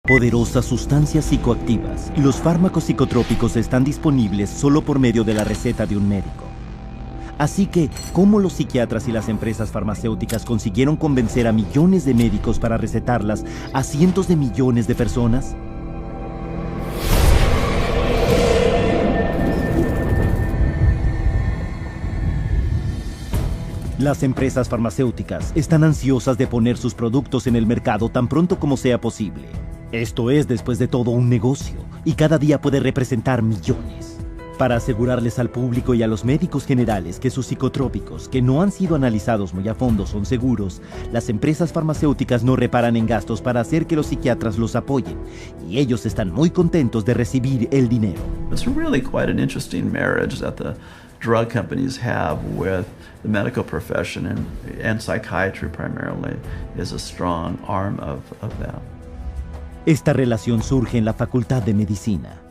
Poderosas sustancias psicoactivas. Los fármacos psicotrópicos están disponibles solo por medio de la receta de un médico. Así que, ¿cómo los psiquiatras y las empresas farmacéuticas consiguieron convencer a millones de médicos para recetarlas a cientos de millones de personas? Las empresas farmacéuticas están ansiosas de poner sus productos en el mercado tan pronto como sea posible. Esto es, después de todo, un negocio, y cada día puede representar millones. Para asegurarles al público y a los médicos generales que sus psicotrópicos, que no han sido analizados muy a fondo, son seguros, las empresas farmacéuticas no reparan en gastos para hacer que los psiquiatras los apoyen, y ellos están muy contentos de recibir el dinero. It's really quite an interesting marriage that the drug companies have with the medical profession, and psychiatry primarily is a strong arm of that. Esta relación surge en la Facultad de Medicina.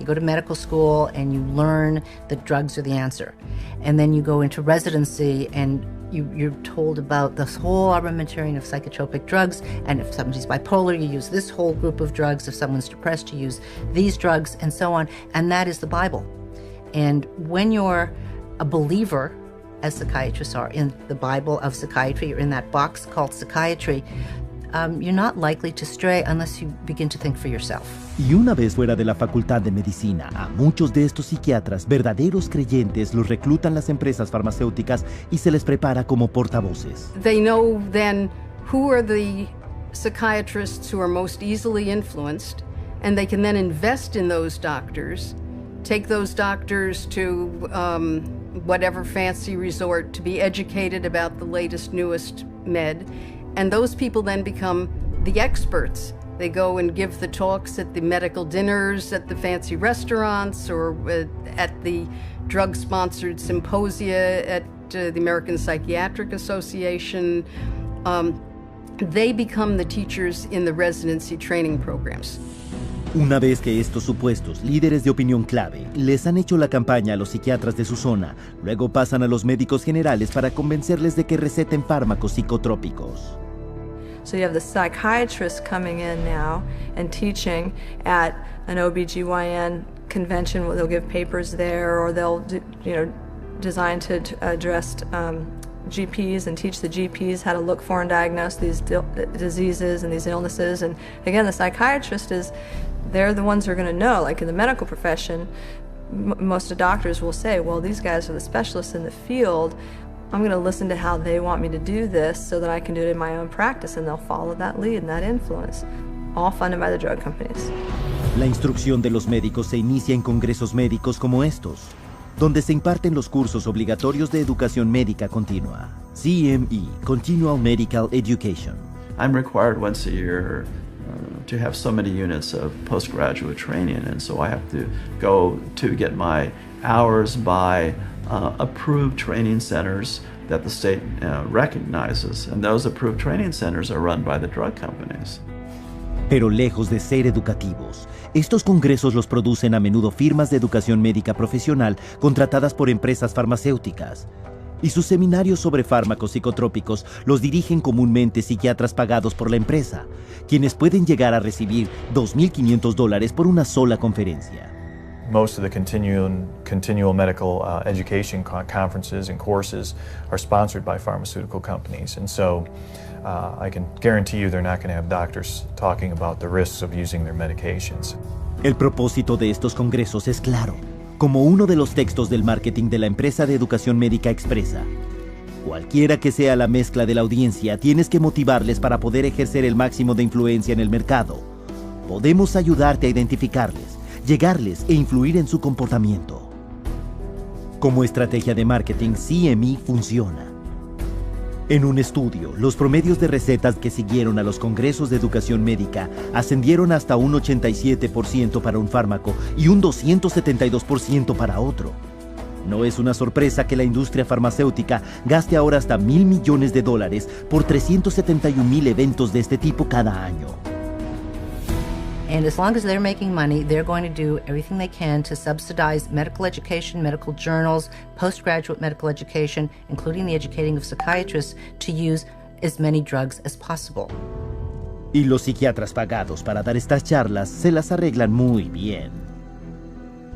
You go to medical school and you learn that drugs are the answer. And then you go into residency and you're told about this whole armamentarium of psychotropic drugs. And if somebody's bipolar, you use this whole group of drugs. If someone's depressed, you use these drugs and so on. And that is the Bible. And when you're a believer, as psychiatrists are, in the Bible of psychiatry, or in that box called psychiatry, you're not likely to stray unless you begin to think for yourself. Y una vez fuera de la Facultad de Medicina, a muchos de estos psiquiatras, verdaderos creyentes, los reclutan las empresas farmacéuticas y se les prepara como portavoces. They know then who are the psychiatrists who are most easily influenced, and they can then invest in those doctors, take those doctors to whatever fancy resort to be educated about the latest, newest med. And those people then become the experts. They go and give the talks at the medical dinners, at the fancy restaurants, or at the drug-sponsored symposia at the American Psychiatric Association. They become the teachers in the residency training programs. Una vez que estos supuestos líderes de opinión clave les han hecho la campaña a los psiquiatras de su zona, luego pasan a los médicos generales para convencerles de que receten fármacos psicotrópicos. So you have the psychiatrists coming in now and teaching at an OBGYN convention where they'll give papers there, or they'll designed to address GPs and teach the GPs how to look for and diagnose these diseases and these illnesses. And again, the psychiatrist they're the ones who are going to know. Like in the medical profession, most of the doctors will say, well, these guys are the specialists in the field. I'm going to listen to how they want me to do this so that I can do it in my own practice, and they'll follow that lead and that influence, all funded by the drug companies. La instrucción de los médicos se inicia en congresos médicos como estos, donde se imparten los cursos obligatorios de educación médica continua, CME, Continual Medical Education. I'm required once a year to have so many units of postgraduate training, and so I have to go to get my hours by approved training centers that the state recognizes, and those approved training centers are run by the drug companies. Pero lejos de ser educativos, estos congresos los producen a menudo firmas de educación médica profesional contratadas por empresas farmacéuticas. Y sus seminarios sobre fármacos psicotrópicos los dirigen comúnmente psiquiatras pagados por la empresa, quienes pueden llegar a recibir $2,500 por una sola conferencia. Most of the continual medical education conferences and courses are sponsored by pharmaceutical companies, and so I can guarantee you they're not going to have doctors talking about the risks of using their medications. El propósito de estos congresos es claro, como uno de los textos del marketing de la empresa de educación médica expresa. Cualquiera que sea la mezcla de la audiencia, tienes que motivarles para poder ejercer el máximo de influencia en el mercado. Podemos ayudarte a identificarles, llegarles e influir en su comportamiento. Como estrategia de marketing, CME funciona. En un estudio, los promedios de recetas que siguieron a los congresos de educación médica ascendieron hasta un 87% para un fármaco y un 272% para otro. No es una sorpresa que la industria farmacéutica gaste ahora hasta $1,000 millones por 371,000 eventos de este tipo cada año. And as long as they're making money, they're going to do everything they can to subsidize medical education, medical journals, postgraduate medical education, including the educating of psychiatrists, to use as many drugs as possible. Y los psiquiatras pagados para dar estas charlas se las arreglan muy bien.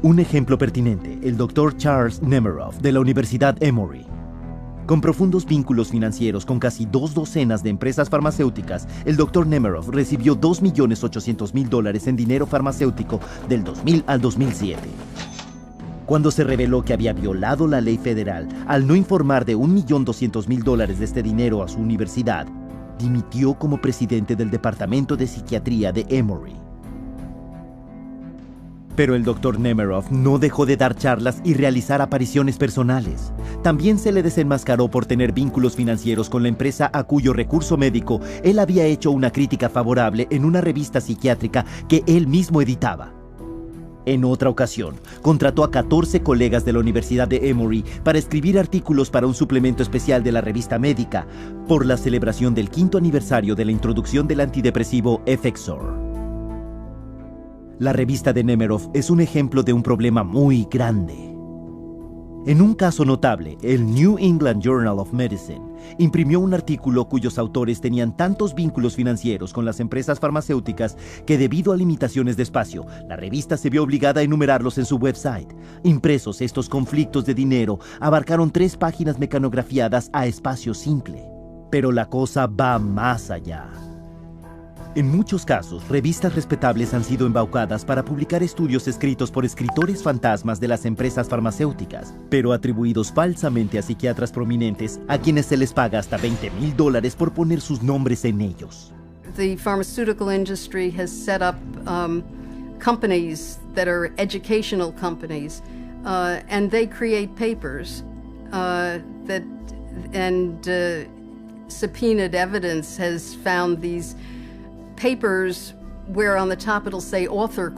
Un ejemplo pertinente, el Dr. Charles Nemiroff de la Universidad Emory. Con profundos vínculos financieros con casi 2 docenas de empresas farmacéuticas, el Dr. Nemiroff recibió $2.800.000 en dinero farmacéutico del 2000 al 2007. Cuando se reveló que había violado la ley federal al no informar de $1.200.000 de este dinero a su universidad, dimitió como presidente del Departamento de Psiquiatría de Emory. Pero el Dr. Nemiroff no dejó de dar charlas y realizar apariciones personales. También se le desenmascaró por tener vínculos financieros con la empresa a cuyo recurso médico él había hecho una crítica favorable en una revista psiquiátrica que él mismo editaba. En otra ocasión, contrató a 14 colegas de la Universidad de Emory para escribir artículos para un suplemento especial de la revista médica por la celebración del 5º aniversario de la introducción del antidepresivo Effexor. La revista de Nemiroff es un ejemplo de un problema muy grande. En un caso notable, el New England Journal of Medicine imprimió un artículo cuyos autores tenían tantos vínculos financieros con las empresas farmacéuticas que debido a limitaciones de espacio, la revista se vio obligada a enumerarlos en su website. Impresos, estos conflictos de dinero abarcaron 3 páginas mecanografiadas a espacio simple. Pero la cosa va más allá. En muchos casos, revistas respetables han sido embaucadas para publicar estudios escritos por escritores fantasmas de las empresas farmacéuticas, pero atribuidos falsamente a psiquiatras prominentes, a quienes se les paga hasta $20,000 por poner sus nombres en ellos. The pharmaceutical industry has set up companies that are educational companies, and they create papers subpoenaed evidence has found these papers where on the top it'll say author ?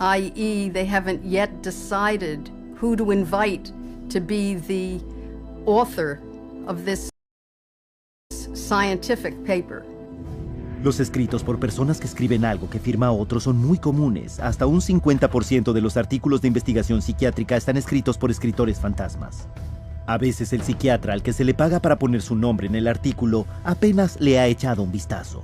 i.e. they haven't yet decided who to invite to be the author of this scientific paper. Los escritos por personas que escriben algo que firma otro son muy comunes. Hasta un 50% de los artículos de investigación psiquiátrica están escritos por escritores fantasmas. A veces el psiquiatra al que se le paga para poner su nombre en el artículo apenas le ha echado un vistazo.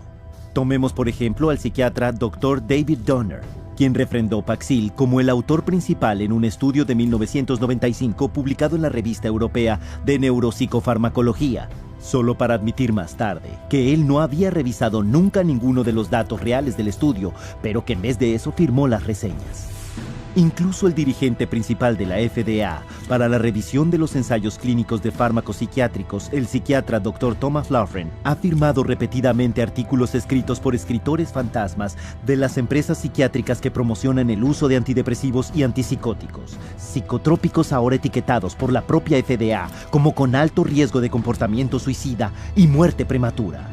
Tomemos por ejemplo al psiquiatra Dr. David Donner, quien refrendó Paxil como el autor principal en un estudio de 1995 publicado en la revista europea de neuropsicofarmacología, solo para admitir más tarde que él no había revisado nunca ninguno de los datos reales del estudio, pero que en vez de eso firmó las reseñas. Incluso el dirigente principal de la FDA para la revisión de los ensayos clínicos de fármacos psiquiátricos, el psiquiatra Dr. Thomas Laughren, ha firmado repetidamente artículos escritos por escritores fantasmas de las empresas psiquiátricas que promocionan el uso de antidepresivos y antipsicóticos, psicotrópicos ahora etiquetados por la propia FDA como con alto riesgo de comportamiento suicida y muerte prematura.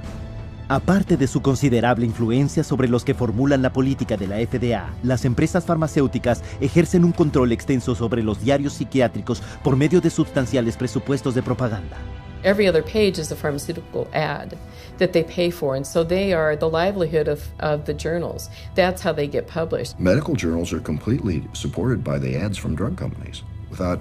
Aparte de su considerable influencia sobre los que formulan la política de la FDA, las empresas farmacéuticas ejercen un control extenso sobre los diarios psiquiátricos por medio de sustanciales presupuestos de propaganda. Every other page is a pharmaceutical ad that they pay for, and so they are the livelihood of the journals. That's how they get published. Medical journals are completely supported by the ads from drug companies. Without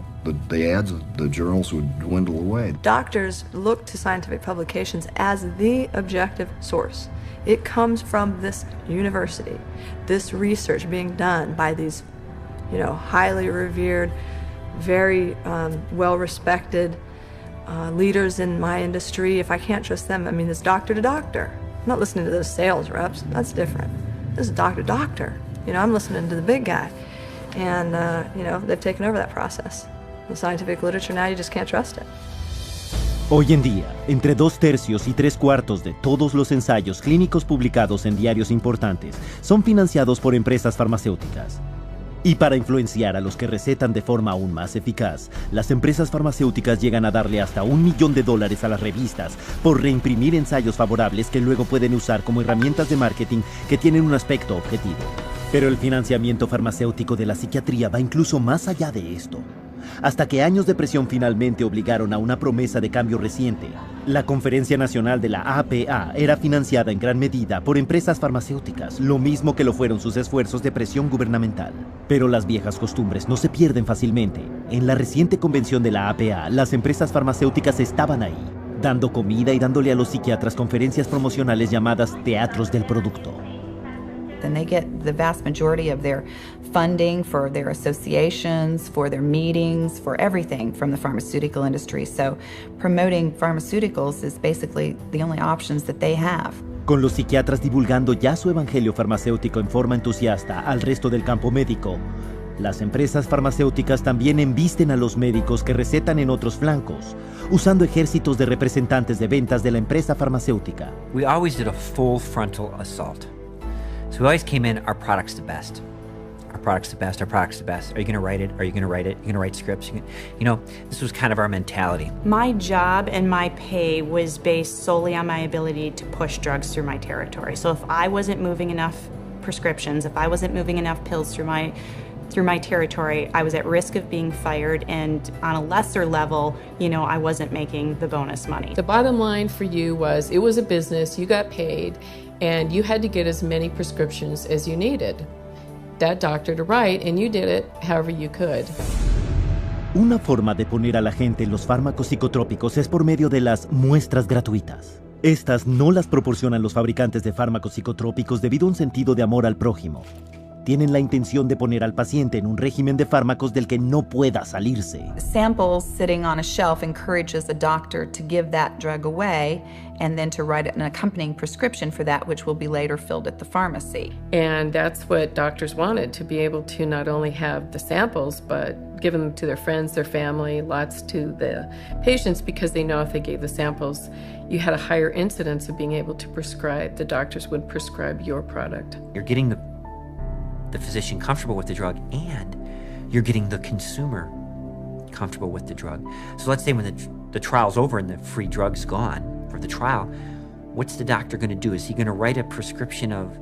the ads, the journals would dwindle away. Doctors look to scientific publications as the objective source. It comes from this university, this research being done by these, highly revered, very well-respected leaders in my industry. If I can't trust them, it's doctor to doctor. I'm not listening to those sales reps. That's different. This is doctor to doctor. I'm listening to the big guy. And, they've taken over that process. The scientific literature now, you just can't trust it. Hoy en día, entre 2/3 y 3/4 de todos los ensayos clínicos publicados en diarios importantes son financiados por empresas farmacéuticas. Y para influenciar a los que recetan de forma aún más eficaz, las empresas farmacéuticas llegan a darle hasta $1 millón a las revistas por reimprimir ensayos favorables que luego pueden usar como herramientas de marketing que tienen un aspecto objetivo. Pero el financiamiento farmacéutico de la psiquiatría va incluso más allá de esto. Hasta que años de presión finalmente obligaron a una promesa de cambio reciente. La Conferencia Nacional de la APA era financiada en gran medida por empresas farmacéuticas, lo mismo que lo fueron sus esfuerzos de presión gubernamental. Pero las viejas costumbres no se pierden fácilmente. En la reciente convención de la APA, las empresas farmacéuticas estaban ahí. dando comida y dándole a los psiquiatras conferencias promocionales llamadas teatros del producto. And they get the vast majority of their funding for their associations, for their meetings, for everything from the pharmaceutical industry. So promoting pharmaceuticals is basically the only options that they have. Con los psiquiatras divulgando ya su evangelio farmacéutico en forma entusiasta al resto del campo médico, las empresas farmacéuticas también embisten a los médicos que recetan en otros flancos, usando ejércitos de representantes de ventas de la empresa farmacéutica. We always did a full frontal assault. So we always came in, our product's the best. Our product's the best, our product's the best. Are you gonna write it? Are you gonna write it? You're gonna write scripts? You know, this was kind of our mentality. My job and my pay was based solely on my ability to push drugs through my territory. So if I wasn't moving enough prescriptions, if I wasn't moving enough pills through my territory, I was at risk of being fired, and on a lesser level, you know, I wasn't making the bonus money. The bottom line for you was it was a business, you got paid, and you had to get as many prescriptions as you needed that doctor to write, and you did it however you could. Una forma de poner a la gente en los fármacos psicotrópicos es por medio de las muestras gratuitas. Estas no las proporcionan los fabricantes de fármacos psicotrópicos debido a un sentido de amor al prójimo. Tienen la intención de poner al paciente en un régimen de fármacos del que no pueda salirse. Samples sitting on a shelf encourages a doctor to give that drug away and then to write an accompanying prescription for that, which will be later filled at the pharmacy. And that's what doctors wanted, to be able to not only have the samples, but give them to their friends, their family, lots to the patients, because they know if they gave the samples, you had a higher incidence of being able to prescribe. The doctors would prescribe your product. You're getting the physician comfortable with the drug, and you're getting the consumer comfortable with the drug. So let's say when the trial's over and the free drug's gone for the trial, what's the doctor going to do? Is he going to write a prescription of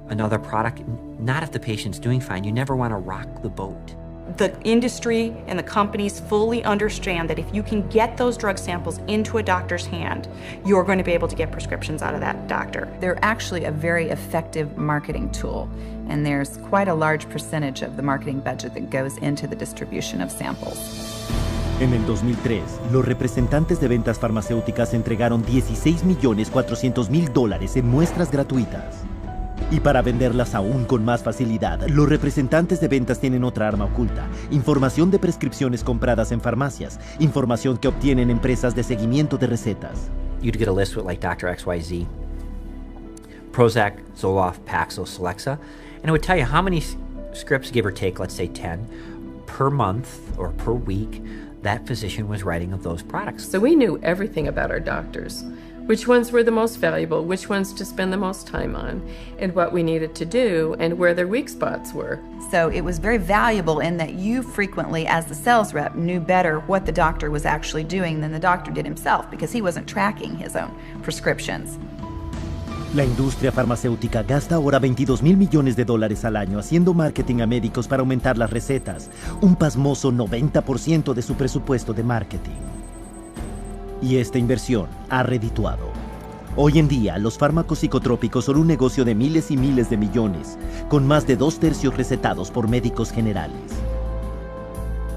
another product? Not if the patient's doing fine. You never want to rock the boat. The industry and the companies fully understand that if you can get those drug samples into a doctor's hand, you're going to be able to get prescriptions out of that doctor. They're actually a very effective marketing tool, and there's quite a large percentage of the marketing budget that goes into the distribution of samples. En el 2003, los representantes de ventas farmacéuticas entregaron $16.400.000 en muestras gratuitas. Y para venderlas aún con más facilidad, los representantes de ventas tienen otra arma oculta: información de prescripciones compradas en farmacias, información que obtienen empresas de seguimiento de recetas. You'd get a list with like Dr. XYZ, Prozac, Zoloft, Paxil, Celexa, and it would tell you how many scripts, give or take, let's say 10, per month or per week, that physician was writing of those products. So we knew everything about our doctors. Which ones were the most valuable, which ones to spend the most time on, and what we needed to do, and where their weak spots were. So it was very valuable in that you frequently, as the sales rep, knew better what the doctor was actually doing than the doctor did himself, because he wasn't tracking his own prescriptions. La industria farmacéutica gasta ahora $22.000 millones al año haciendo marketing a médicos para aumentar las recetas, un pasmoso 90% de su presupuesto de marketing. Y esta inversión ha redituado. Hoy en día, los fármacos psicotrópicos son un negocio de miles y miles de millones, con más de 2/3 recetados por médicos generales.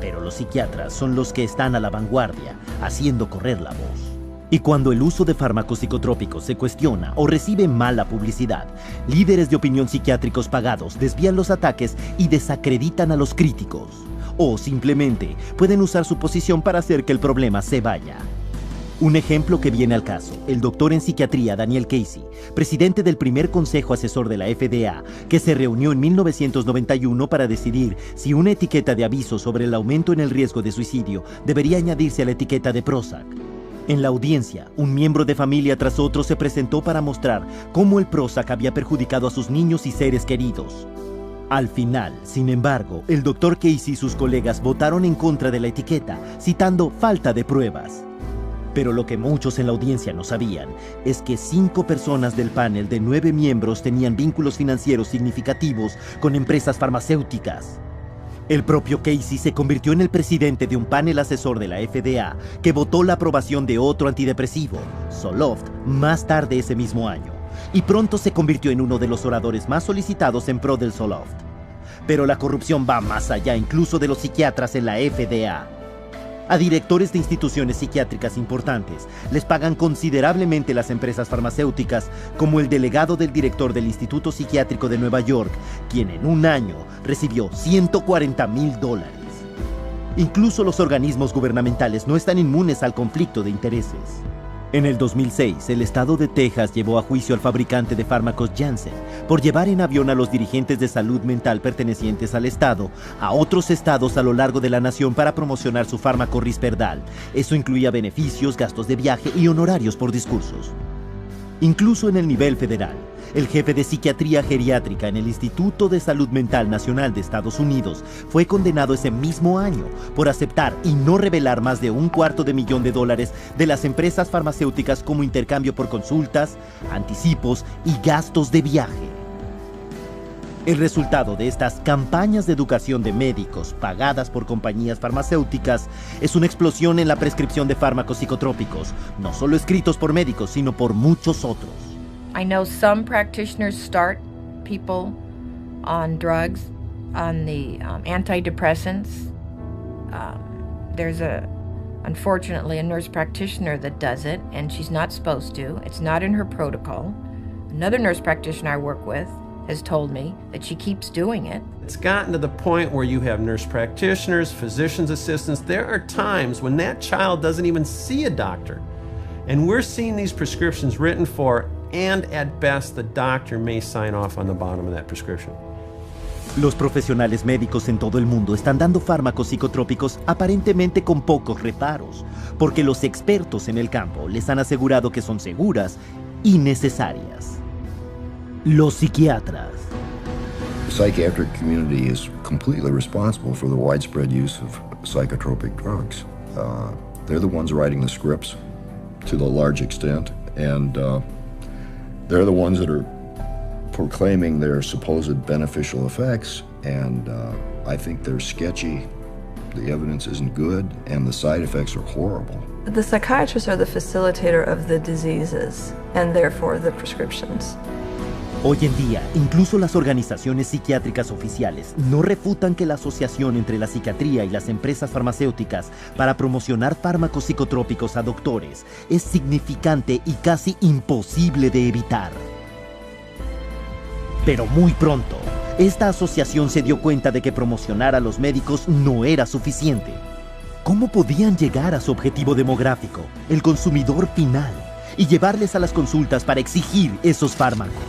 Pero los psiquiatras son los que están a la vanguardia, haciendo correr la voz. Y cuando el uso de fármacos psicotrópicos se cuestiona o recibe mala publicidad, líderes de opinión psiquiátricos pagados desvían los ataques y desacreditan a los críticos. O simplemente pueden usar su posición para hacer que el problema se vaya. Un ejemplo que viene al caso: el doctor en psiquiatría Daniel Casey, presidente del primer consejo asesor de la FDA, que se reunió en 1991 para decidir si una etiqueta de aviso sobre el aumento en el riesgo de suicidio debería añadirse a la etiqueta de Prozac. En la audiencia, un miembro de familia tras otro se presentó para mostrar cómo el Prozac había perjudicado a sus niños y seres queridos. Al final, sin embargo, el doctor Casey y sus colegas votaron en contra de la etiqueta, citando falta de pruebas. Pero lo que muchos en la audiencia no sabían es que 5 personas del panel de 9 miembros tenían vínculos financieros significativos con empresas farmacéuticas. El propio Casey se convirtió en el presidente de un panel asesor de la FDA que votó la aprobación de otro antidepresivo, Zoloft, más tarde ese mismo año, y pronto se convirtió en uno de los oradores más solicitados en pro del Zoloft. Pero la corrupción va más allá incluso de los psiquiatras en la FDA. A directores de instituciones psiquiátricas importantes les pagan considerablemente las empresas farmacéuticas, como el delegado del director del Instituto Psiquiátrico de Nueva York, quien en un año recibió $140,000. Incluso los organismos gubernamentales no están inmunes al conflicto de intereses. En el 2006, el estado de Texas llevó a juicio al fabricante de fármacos Janssen por llevar en avión a los dirigentes de salud mental pertenecientes al estado a otros estados a lo largo de la nación para promocionar su fármaco Risperdal. Eso incluía beneficios, gastos de viaje y honorarios por discursos. Incluso en el nivel federal, el jefe de psiquiatría geriátrica en el Instituto de Salud Mental Nacional de Estados Unidos fue condenado ese mismo año por aceptar y no revelar más de $250,000 de las empresas farmacéuticas como intercambio por consultas, anticipos y gastos de viaje. El resultado de estas campañas de educación de médicos pagadas por compañías farmacéuticas es una explosión en la prescripción de fármacos psicotrópicos, no solo escritos por médicos, sino por muchos otros. I know some practitioners start people on drugs, on the antidepressants. There's unfortunately, a nurse practitioner that does it, and she's not supposed to. It's not in her protocol. Another nurse practitioner I work with has told me that she keeps doing it. It's gotten to the point where you have nurse practitioners, physician's assistants. There are times when that child doesn't even see a doctor. And we're seeing these prescriptions written for, and at best, the doctor may sign off on the bottom of that prescription. Los profesionales médicos en todo el mundo están dando fármacos psicotrópicos aparentemente con pocos reparos, porque los expertos en el campo les han asegurado que son seguras y necesarias. Los psiquiatras. The psychiatric community is completely responsible for the widespread use of psychotropic drugs. They're the ones writing the scripts to the large extent, and they're the ones that are proclaiming their supposed beneficial effects, and I think they're sketchy. The evidence isn't good, and the side effects are horrible. The psychiatrists are the facilitator of the diseases, and therefore the prescriptions. Hoy en día, incluso las organizaciones psiquiátricas oficiales no refutan que la asociación entre la psiquiatría y las empresas farmacéuticas para promocionar fármacos psicotrópicos a doctores es significante y casi imposible de evitar. Pero muy pronto, esta asociación se dio cuenta de que promocionar a los médicos no era suficiente. ¿Cómo podían llegar a su objetivo demográfico, el consumidor final, y llevarles a las consultas para exigir esos fármacos?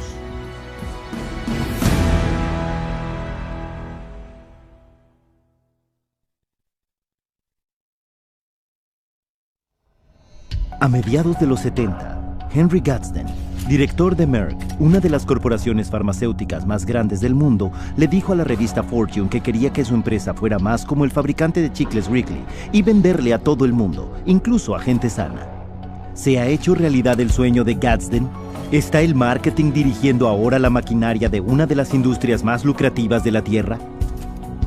A mediados de los 70, Henry Gadsden, director de Merck, una de las corporaciones farmacéuticas más grandes del mundo, le dijo a la revista Fortune que quería que su empresa fuera más como el fabricante de chicles Wrigley y venderle a todo el mundo, incluso a gente sana. ¿Se ha hecho realidad el sueño de Gadsden? ¿Está el marketing dirigiendo ahora la maquinaria de una de las industrias más lucrativas de la Tierra?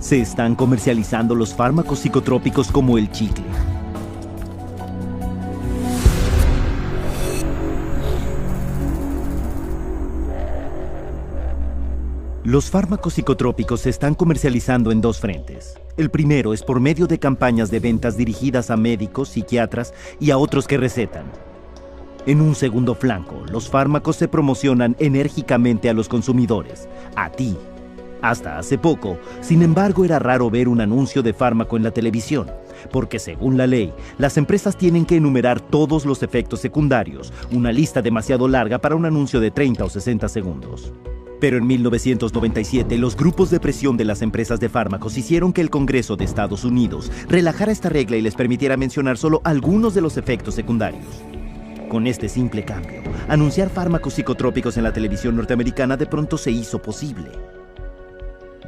¿Se están comercializando los fármacos psicotrópicos como el chicle? Los fármacos psicotrópicos se están comercializando en dos frentes. El primero es por medio de campañas de ventas dirigidas a médicos, psiquiatras y a otros que recetan. En un segundo flanco, los fármacos se promocionan enérgicamente a los consumidores, a ti. Hasta hace poco, sin embargo, era raro ver un anuncio de fármaco en la televisión, porque según la ley, las empresas tienen que enumerar todos los efectos secundarios, una lista demasiado larga para un anuncio de 30 o 60 segundos. Pero en 1997, los grupos de presión de las empresas de fármacos hicieron que el Congreso de Estados Unidos relajara esta regla y les permitiera mencionar solo algunos de los efectos secundarios. Con este simple cambio, anunciar fármacos psicotrópicos en la televisión norteamericana de pronto se hizo posible.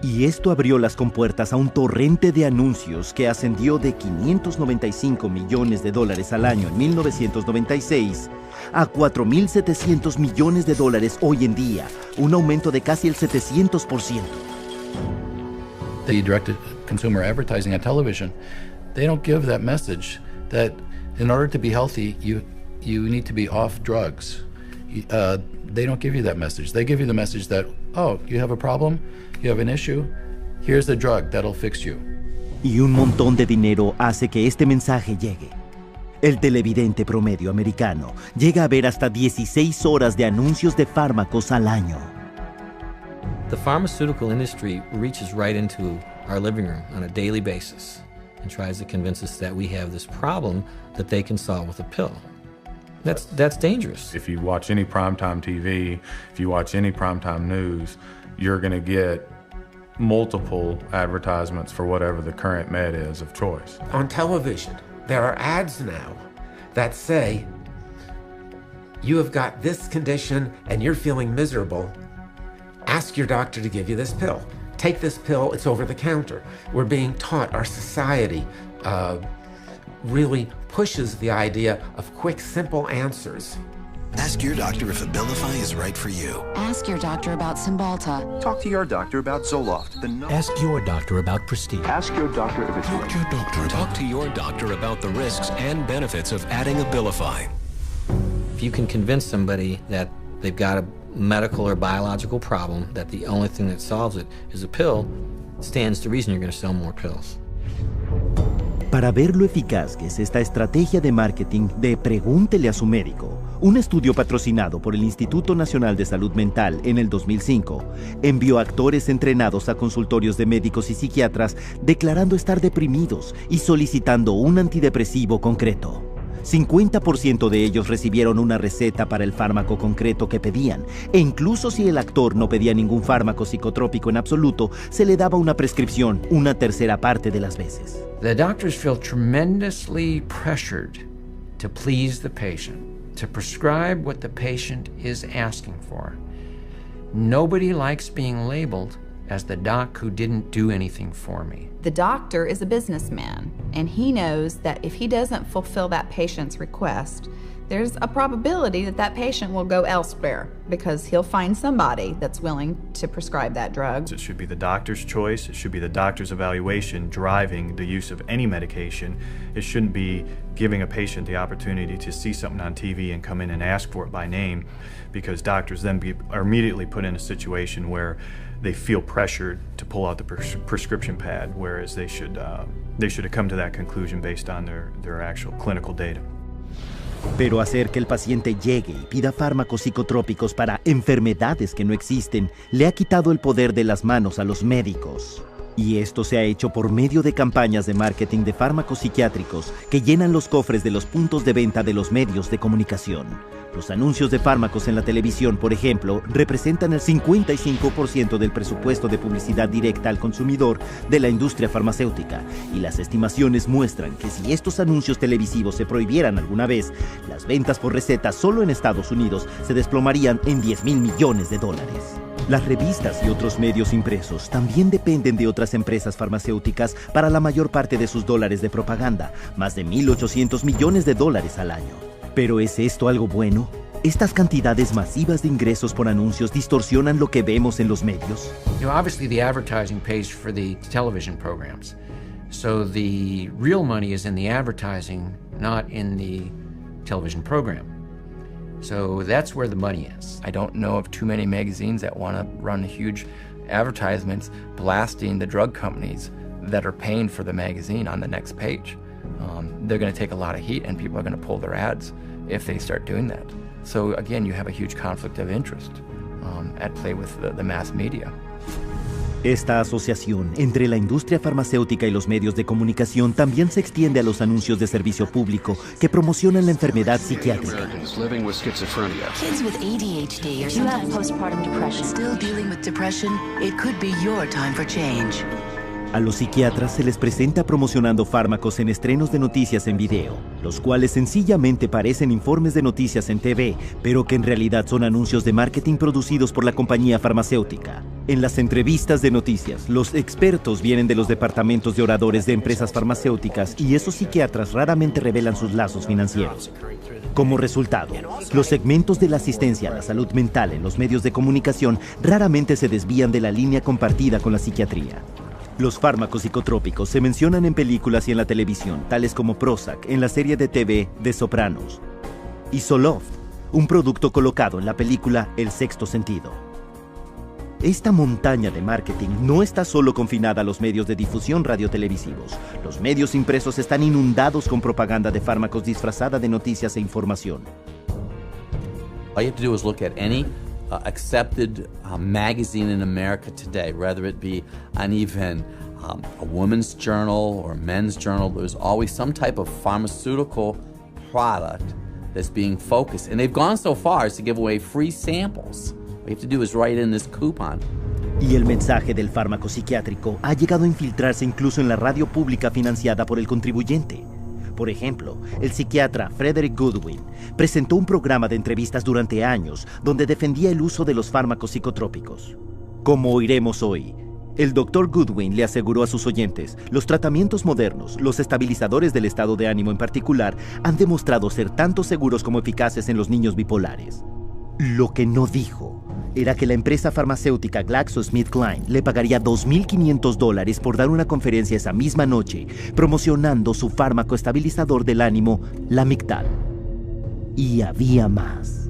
Y esto abrió las compuertas a un torrente de anuncios que ascendió de $595 millones al año en 1996 a $4.700 millones hoy en día, un aumento de casi el 700%. The directed consumer advertising on television, they don't give that message that in order to be healthy, you need to be off drugs. They don't give you that message. They give you the message that, oh, you have a problem, you have an issue, here's the drug that'll fix you. Y un montón de dinero hace que este mensaje llegue. El televidente promedio americano llega a ver hasta 16 horas de anuncios de fármacos al año. The pharmaceutical industry reaches right into our living room on a daily basis and tries to convince us that we have this problem that they can solve with a pill. That's dangerous. If you watch any primetime TV, if you watch any primetime news, you're going to get multiple advertisements for whatever the current med is of choice. On television, there are ads now that say, you have got this condition and you're feeling miserable. Ask your doctor to give you this pill. Take this pill, it's over the counter. We're being taught, our society really pushes the idea of quick, simple answers. Ask your doctor if Abilify is right for you. Ask your doctor about Cymbalta. Talk to your doctor about Zoloft. Ask your doctor about Prestige. Ask your doctor if it's Talk to your doctor. Talk to your doctor about the risks and benefits of adding Abilify. If you can convince somebody that they've got a medical or biological problem, that the only thing that solves it is a pill, stands to reason you're going to sell more pills. Para ver lo eficaz que es esta estrategia de marketing de pregúntele a su médico, un estudio patrocinado por el Instituto Nacional de Salud Mental en el 2005 envió actores entrenados a consultorios de médicos y psiquiatras declarando estar deprimidos y solicitando un antidepresivo concreto. 50% de ellos recibieron una receta para el fármaco concreto que pedían, e incluso si el actor no pedía ningún fármaco psicotrópico en absoluto, se le daba una prescripción una tercera parte de las veces. The doctors feel tremendously pressured to please the patient, to prescribe what the patient is asking for. Nobody likes being labeled as the doc who didn't do anything for me. The doctor is a businessman, and he knows that if he doesn't fulfill that patient's request, there's a probability that that patient will go elsewhere because he'll find somebody that's willing to prescribe that drug. It should be the doctor's choice. It should be the doctor's evaluation driving the use of any medication. It shouldn't be giving a patient the opportunity to see something on TV and come in and ask for it by name, because doctors then are immediately put in a situation where they feel pressured to pull out the prescription pad, whereas they should have come to that conclusion based on their actual clinical data. Pero hacer que el paciente llegue y pida fármacos psicotrópicos para enfermedades que no existen le ha quitado el poder de las manos a los médicos. Y esto se ha hecho por medio de campañas de marketing de fármacos psiquiátricos que llenan los cofres de los puntos de venta de los medios de comunicación. Los anuncios de fármacos en la televisión, por ejemplo, representan el 55% del presupuesto de publicidad directa al consumidor de la industria farmacéutica, y las estimaciones muestran que si estos anuncios televisivos se prohibieran alguna vez, las ventas por receta solo en Estados Unidos se desplomarían en $10,000 millones. Las revistas y otros medios impresos también dependen de otras empresas farmacéuticas para la mayor parte de sus dólares de propaganda, más de $1,800 millones al año. ¿Pero es esto algo bueno? ¿Estas cantidades masivas de ingresos por anuncios distorsionan lo que vemos en los medios? You know, obviously the advertising pays for the television programs. So the real money is in the advertising, not in the television program. So that's where the money is. I don't know of too many magazines that want to run huge advertisements blasting the drug companies that are paying for the magazine on the next page. They're going to take a lot of heat, and people are going to pull their ads if they start doing that. So again, you have a huge conflict of interest at play with the mass media. Esta asociación entre la industria farmacéutica y los medios de comunicación también se extiende a los anuncios de servicio público que promocionan la enfermedad psiquiátrica. Kids with ADHD or sometimes postpartum depression. Still dealing with depression? It could be your time for change. A los psiquiatras se les presenta promocionando fármacos en estrenos de noticias en video, los cuales sencillamente parecen informes de noticias en TV, pero que en realidad son anuncios de marketing producidos por la compañía farmacéutica. En las entrevistas de noticias, los expertos vienen de los departamentos de oradores de empresas farmacéuticas, y esos psiquiatras raramente revelan sus lazos financieros. Como resultado, los segmentos de la asistencia a la salud mental en los medios de comunicación raramente se desvían de la línea compartida con la psiquiatría. Los fármacos psicotrópicos se mencionan en películas y en la televisión, tales como Prozac en la serie de TV de Sopranos, y Zoloft, un producto colocado en la película El Sexto Sentido. Esta montaña de marketing no está solo confinada a los medios de difusión radiotelevisivos. Los medios impresos están inundados con propaganda de fármacos disfrazada de noticias e información. All you have to do is look at any accepted magazine in America today, whether it be an even a woman's journal or a men's journal. There's always some type of pharmaceutical product that's being focused. And they've gone so far as to give away free samples. All you have to do is write in this coupon. Y el mensaje del fármaco psiquiátrico ha llegado a infiltrarse incluso en la radio pública financiada por el contribuyente. Por ejemplo, el psiquiatra Frederick Goodwin presentó un programa de entrevistas durante años donde defendía el uso de los fármacos psicotrópicos. Como oiremos hoy, el Dr. Goodwin le aseguró a sus oyentes, los tratamientos modernos, los estabilizadores del estado de ánimo en particular, han demostrado ser tanto seguros como eficaces en los niños bipolares. Lo que no dijo era que la empresa farmacéutica GlaxoSmithKline le pagaría $2,500 por dar una conferencia esa misma noche promocionando su fármaco estabilizador del ánimo, Lamictal. Y había más.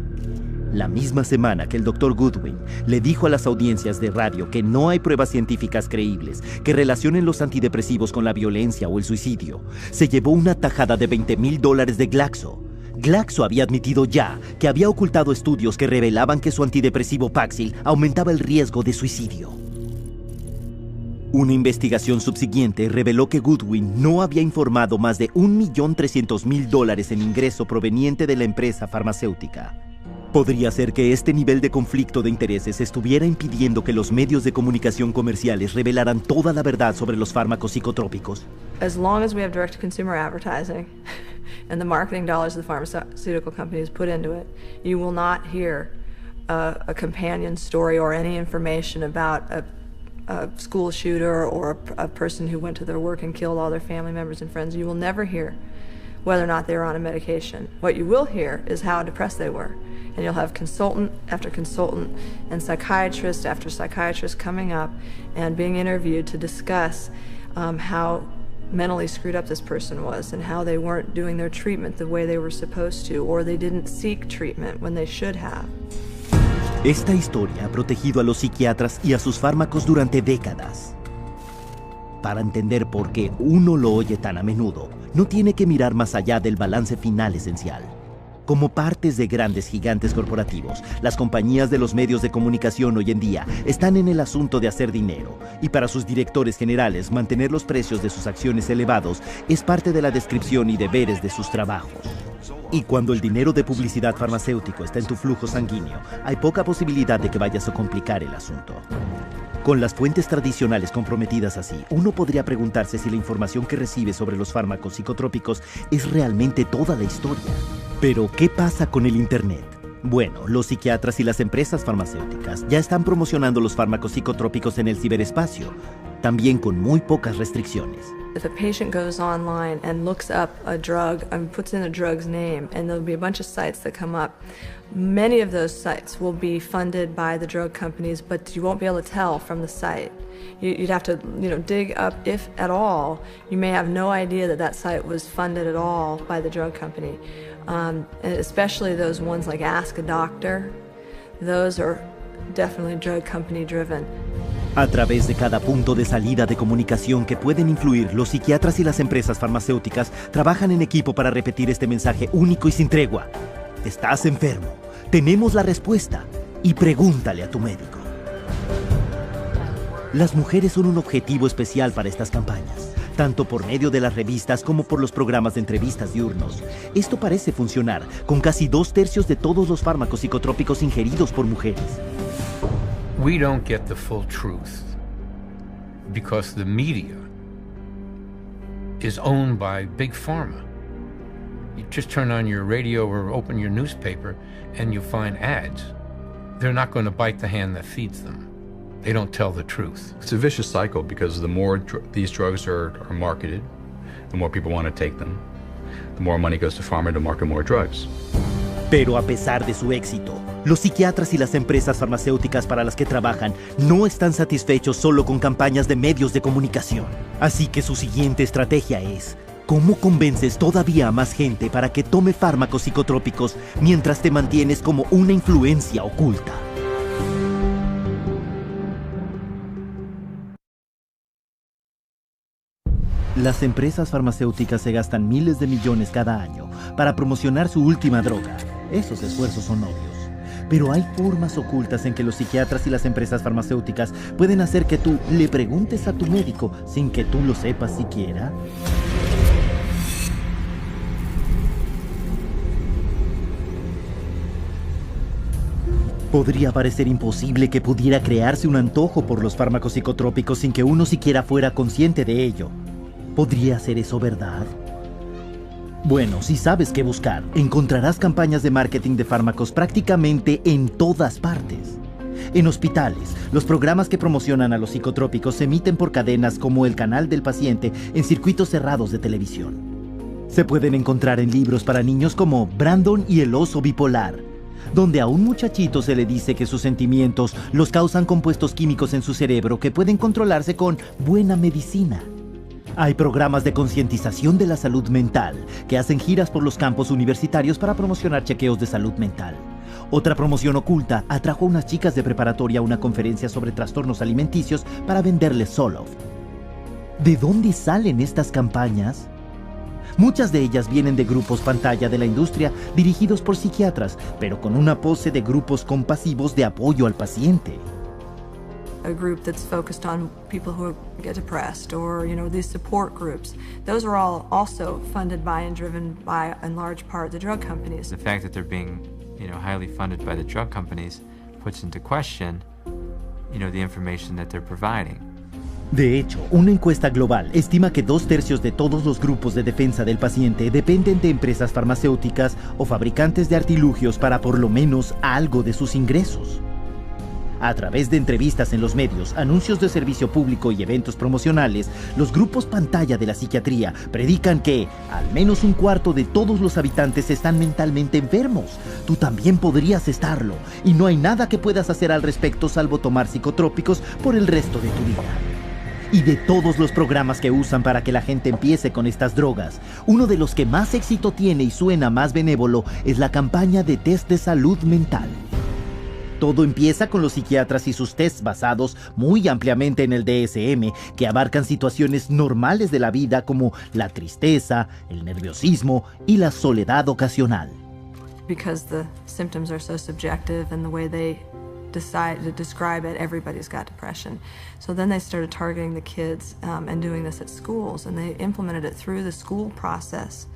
La misma semana que el Dr. Goodwin le dijo a las audiencias de radio que no hay pruebas científicas creíbles que relacionen los antidepresivos con la violencia o el suicidio, se llevó una tajada de $20,000 de Glaxo. Glaxo había admitido ya que había ocultado estudios que revelaban que su antidepresivo Paxil aumentaba el riesgo de suicidio. Una investigación subsiguiente reveló que Goodwin no había informado más de $1,300,000 en ingreso proveniente de la empresa farmacéutica. Podría ser que este nivel de conflicto de intereses estuviera impidiendo que los medios de comunicación comerciales revelaran toda la verdad sobre los fármacos psicotrópicos. As long as we have direct-to-consumer advertising and the marketing dollars the pharmaceutical companies put into it, you will not hear a companion story or any information about a school shooter or a person who went to their work and killed all their family members and friends. You will never hear whether or not they were on a medication. What you will hear is how depressed they were. And you'll have consultant after consultant and psychiatrist after psychiatrist coming up and being interviewed to discuss how mentally screwed up this person was and how they weren't doing their treatment the way they were supposed to, or they didn't seek treatment when they should have. Esta historia ha protegido a los psiquiatras y a sus fármacos durante décadas. Para entender por qué uno lo oye tan a menudo, no tiene que mirar más allá del balance final esencial. Como partes de grandes gigantes corporativos, las compañías de los medios de comunicación hoy en día están en el asunto de hacer dinero, y para sus directores generales mantener los precios de sus acciones elevados es parte de la descripción y deberes de sus trabajos. Y cuando el dinero de publicidad farmacéutico está en tu flujo sanguíneo, hay poca posibilidad de que vayas a complicar el asunto. Con las fuentes tradicionales comprometidas así, uno podría preguntarse si la información que recibe sobre los fármacos psicotrópicos es realmente toda la historia. Pero, ¿qué pasa con el Internet? Bueno, los psiquiatras y las empresas farmacéuticas ya están promocionando los fármacos psicotrópicos en el ciberespacio, también con muy pocas restricciones. If a patient goes online and looks up a drug and puts in a drug's name, and there'll be a bunch of sites that come up, many of those sites will be funded by the drug companies, but you won't be able to tell from the site. You'd have to, dig up, if at all. You may have no idea that that site was funded at all by the drug company. And especially those ones like Ask a Doctor, those are definitely drug company driven. A través de cada punto de salida de comunicación que pueden influir, los psiquiatras y las empresas farmacéuticas trabajan en equipo para repetir este mensaje único y sin tregua. ¿Estás enfermo? Tenemos la respuesta. Y pregúntale a tu médico. Las mujeres son un objetivo especial para estas campañas, tanto por medio de las revistas como por los programas de entrevistas diurnos. Esto parece funcionar con casi 2/3 de todos los fármacos psicotrópicos ingeridos por mujeres. We don't get the full truth because the media is owned by Big Pharma. You just turn on your radio or open your newspaper and you'll find ads. They're not going to bite the hand that feeds them. They don't tell the truth. It's a vicious cycle because the more these drugs are marketed, the more people want to take them. The more money goes to pharma to market more drugs. Pero a pesar de su éxito, los psiquiatras y las empresas farmacéuticas para las que trabajan no están satisfechos solo con campañas de medios de comunicación. Así que su siguiente estrategia es: ¿cómo convences todavía a más gente para que tome fármacos psicotrópicos mientras te mantienes como una influencia oculta? Las empresas farmacéuticas se gastan miles de millones cada año para promocionar su última droga. Esos esfuerzos son obvios. Pero hay formas ocultas en que los psiquiatras y las empresas farmacéuticas pueden hacer que tú le preguntes a tu médico sin que tú lo sepas siquiera. Podría parecer imposible que pudiera crearse un antojo por los fármacos psicotrópicos sin que uno siquiera fuera consciente de ello. ¿Podría ser eso verdad? Bueno, si sabes qué buscar, encontrarás campañas de marketing de fármacos prácticamente en todas partes. En hospitales, los programas que promocionan a los psicotrópicos se emiten por cadenas como El Canal del Paciente en circuitos cerrados de televisión. Se pueden encontrar en libros para niños como Brandon y el oso bipolar, donde a un muchachito se le dice que sus sentimientos los causan compuestos químicos en su cerebro que pueden controlarse con buena medicina. Hay programas de concientización de la salud mental que hacen giras por los campus universitarios para promocionar chequeos de salud mental. Otra promoción oculta atrajo a unas chicas de preparatoria a una conferencia sobre trastornos alimenticios para venderles Zoloft. ¿De dónde salen estas campañas? Muchas de ellas vienen de grupos pantalla de la industria dirigidos por psiquiatras, pero con una pose de grupos compasivos de apoyo al paciente. A group that's focused on people who get depressed, or these support groups. Those are all also funded by and driven by, in large part, the drug companies. The fact that they're being, highly funded by the drug companies puts into question, the information that they're providing. De hecho, una encuesta global estima que 2/3 de todos los grupos de defensa del paciente dependen de empresas farmacéuticas o fabricantes de artilugios para por lo menos algo de sus ingresos. A través de entrevistas en los medios, anuncios de servicio público y eventos promocionales, los grupos pantalla de la psiquiatría predican que al menos 1/4 de todos los habitantes están mentalmente enfermos. Tú también podrías estarlo, y no hay nada que puedas hacer al respecto salvo tomar psicotrópicos por el resto de tu vida. Y de todos los programas que usan para que la gente empiece con estas drogas, uno de los que más éxito tiene y suena más benévolo es la campaña de test de salud mental. Todo empieza con los psiquiatras y sus tests basados muy ampliamente en el DSM, que abarcan situaciones normales de la vida como la tristeza, el nerviosismo y la soledad ocasional. Because the symptoms are so subjective and the way they decide to describe it, everybody's got depression. So then they started targeting the kids and doing this at schools, and they implemented it through the school process.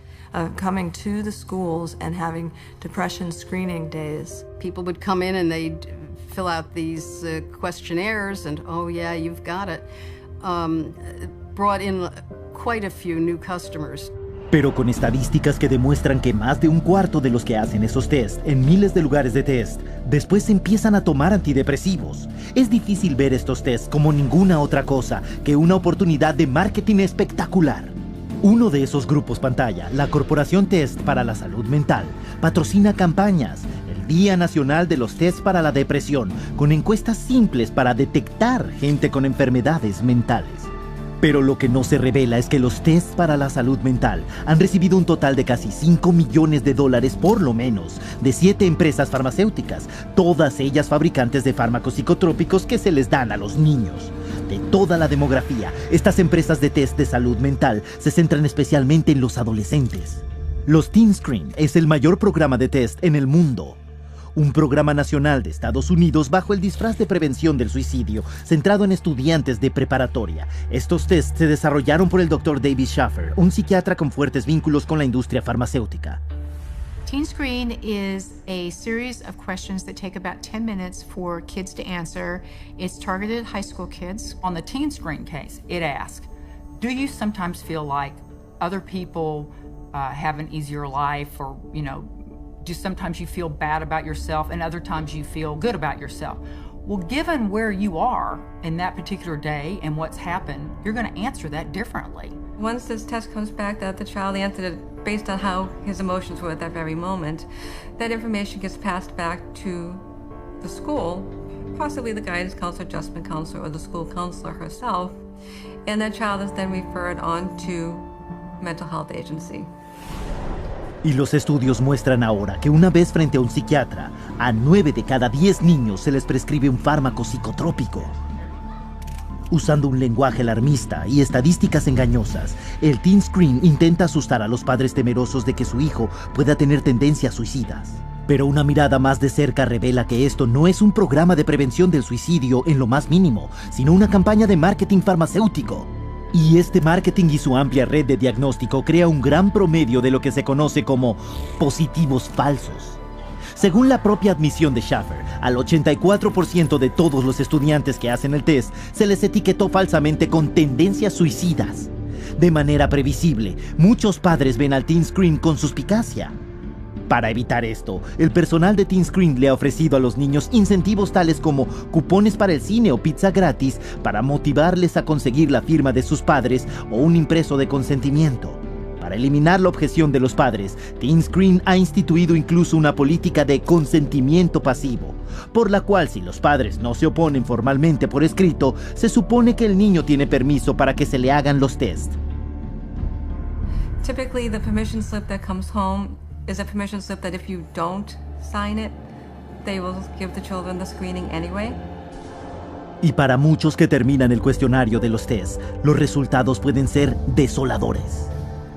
Coming to the schools and having depression screening days. People would come in and they'd fill out these questionnaires and, oh yeah, you've got it. Brought in quite a few new customers. Pero con estadísticas que demuestran que más de 1/4 de los que hacen esos tests en miles de lugares de test, después empiezan a tomar antidepresivos. Es difícil ver estos tests como ninguna otra cosa que una oportunidad de marketing espectacular. Uno de esos grupos pantalla, la Corporación Test para la Salud Mental, patrocina campañas, el Día Nacional de los Tests para la Depresión, con encuestas simples para detectar gente con enfermedades mentales. Pero lo que no se revela es que los tests para la salud mental han recibido un total de casi $5 millones por lo menos, de 7 empresas farmacéuticas, todas ellas fabricantes de fármacos psicotrópicos que se les dan a los niños. De toda la demografía, estas empresas de test de salud mental se centran especialmente en los adolescentes. Los Teen Screen es el mayor programa de test en el mundo. Un programa nacional de Estados Unidos bajo el disfraz de prevención del suicidio, centrado en estudiantes de preparatoria. Estos tests se desarrollaron por el Dr. David Schaffer, un psiquiatra con fuertes vínculos con la industria farmacéutica. Teen Screen is a series of questions that take about 10 minutes for kids to answer. It's targeted at high school kids. On the Teen Screen case, it asks, do you sometimes feel like other people have an easier life, or, do sometimes you feel bad about yourself and other times you feel good about yourself? Well, given where you are in that particular day and what's happened, you're going to answer that differently. Once this test comes back that the child answered it based on how his emotions were at that very moment, that information gets passed back to the school, possibly the guidance counselor, adjustment counselor, or the school counselor herself, and that child is then referred on to mental health agency. Y los estudios muestran ahora que una vez frente a un psiquiatra, a 9 de cada 10 niños se les prescribe un fármaco psicotrópico. Usando un lenguaje alarmista y estadísticas engañosas, el teen screen intenta asustar a los padres temerosos de que su hijo pueda tener tendencias suicidas. Pero una mirada más de cerca revela que esto no es un programa de prevención del suicidio en lo más mínimo, sino una campaña de marketing farmacéutico. Y este marketing y su amplia red de diagnóstico crea un gran promedio de lo que se conoce como positivos falsos. Según la propia admisión de Schaffer, al 84% de todos los estudiantes que hacen el test se les etiquetó falsamente con tendencias suicidas. De manera previsible, muchos padres ven al teen screen con suspicacia. Para evitar esto, el personal de Teen Screen le ha ofrecido a los niños incentivos tales como cupones para el cine o pizza gratis para motivarles a conseguir la firma de sus padres o un impreso de consentimiento. Para eliminar la objeción de los padres, Teen Screen ha instituido incluso una política de consentimiento pasivo, por la cual si los padres no se oponen formalmente por escrito, se supone que el niño tiene permiso para que se le hagan los tests. Typically, the permission slip that comes home is a permission slip that if you don't sign it, they will give the children the screening anyway. Y para muchos que terminan el cuestionario de los tests, los resultados pueden ser desoladores.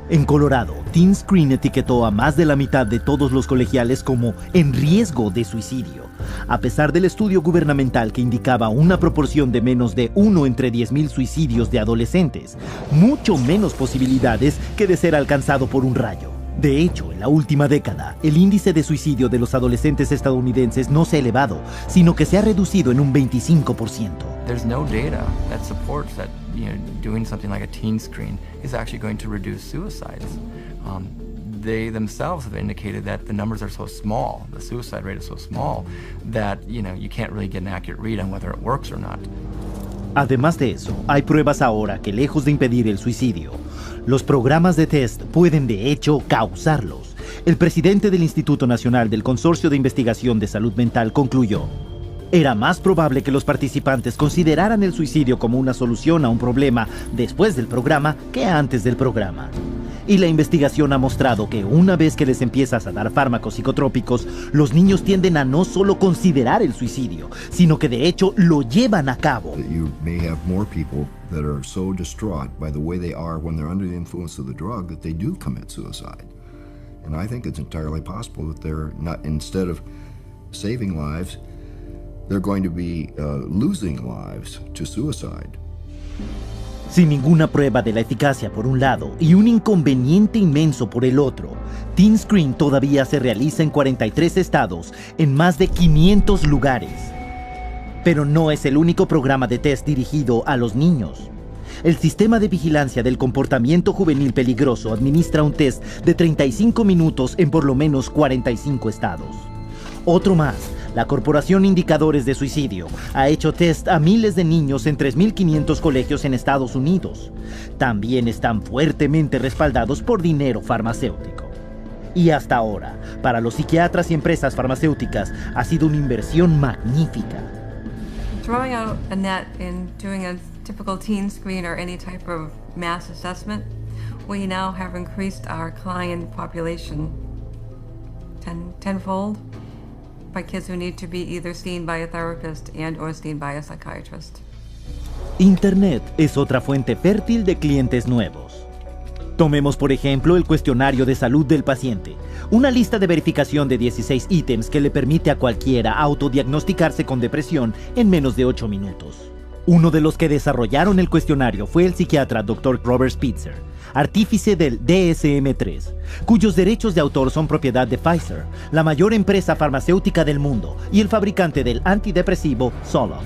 En Colorado, Teen Screen etiquetó a más de la mitad de todos los colegiales como en riesgo de suicidio, a pesar del estudio gubernamental que indicaba una proporción de menos de 1 entre 10,000 suicidios de adolescentes, mucho menos posibilidades que de ser alcanzado por un rayo. De hecho, en la última década, el índice de suicidio de los adolescentes estadounidenses no se ha elevado, sino que se ha reducido en un 25%. There's no data that supports that, doing something like a teen screen is actually going to reduce suicides. They themselves have indicated that the numbers are so small, the suicide rate is so small, that, you can't really get an accurate read on whether it works or not. Además de eso, hay pruebas ahora que lejos de impedir el suicidio, los programas de test pueden de hecho causarlos. El presidente del Instituto Nacional del Consorcio de Investigación de Salud Mental concluyó: era más probable que los participantes consideraran el suicidio como una solución a un problema después del programa que antes del programa. Y la investigación ha mostrado que una vez que les empiezas a dar fármacos psicotrópicos, los niños tienden a no solo considerar el suicidio, sino que de hecho lo llevan a cabo. You may have more people that are so distraught by the way they are when they're under the influence of the drug that they do commit suicide. And I think it's entirely possible that they're not, instead of saving lives, they're going to be losing lives to suicide. Sin ninguna prueba de la eficacia por un lado y un inconveniente inmenso por el otro, Teen Screen todavía se realiza en 43 estados, en más de 500 lugares. Pero no es el único programa de test dirigido a los niños. El Sistema de Vigilancia del Comportamiento Juvenil Peligroso administra un test de 35 minutos en por lo menos 45 estados. Otro más, la Corporación Indicadores de Suicidio ha hecho test a miles de niños en 3.500 colegios en Estados Unidos. También están fuertemente respaldados por dinero farmacéutico. Y hasta ahora, para los psiquiatras y empresas farmacéuticas, ha sido una inversión magnífica. Throwing out a net and doing a typical teen screen or any type of mass assessment, we now have increased our client population tenfold. By kids who need to be either seen by a therapist and or seen by a psychiatrist. Internet es otra fuente fértil de clientes nuevos. Tomemos por ejemplo el cuestionario de salud del paciente, una lista de verificación de 16 ítems que le permite a cualquiera autodiagnosticarse con depresión en menos de 8 minutos. Uno de los que desarrollaron el cuestionario fue el psiquiatra Dr. Robert Spitzer, artífice del DSM-3, cuyos derechos de autor son propiedad de Pfizer, la mayor empresa farmacéutica del mundo, y el fabricante del antidepresivo Zoloft.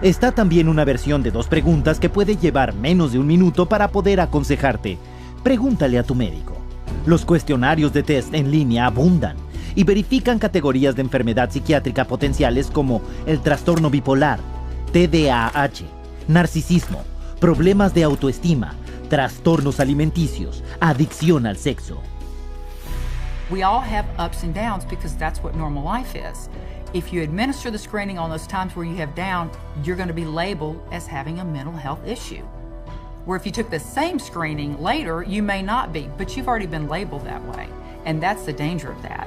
Está también una versión de 2 preguntas que puede llevar menos de 1 minuto para poder aconsejarte. Pregúntale a tu médico. Los cuestionarios de test en línea abundan y verifican categorías de enfermedad psiquiátrica potenciales como el trastorno bipolar, TDAH, narcisismo, problemas de autoestima, trastornos alimenticios, adicción al sexo. We all have ups and downs because that's what normal life is. If you administer the screening on those times where you have down, you're going to be labeled as having a mental health issue. Where if you took the same screening later, you may not be, but you've already been labeled that way. And that's the danger of that.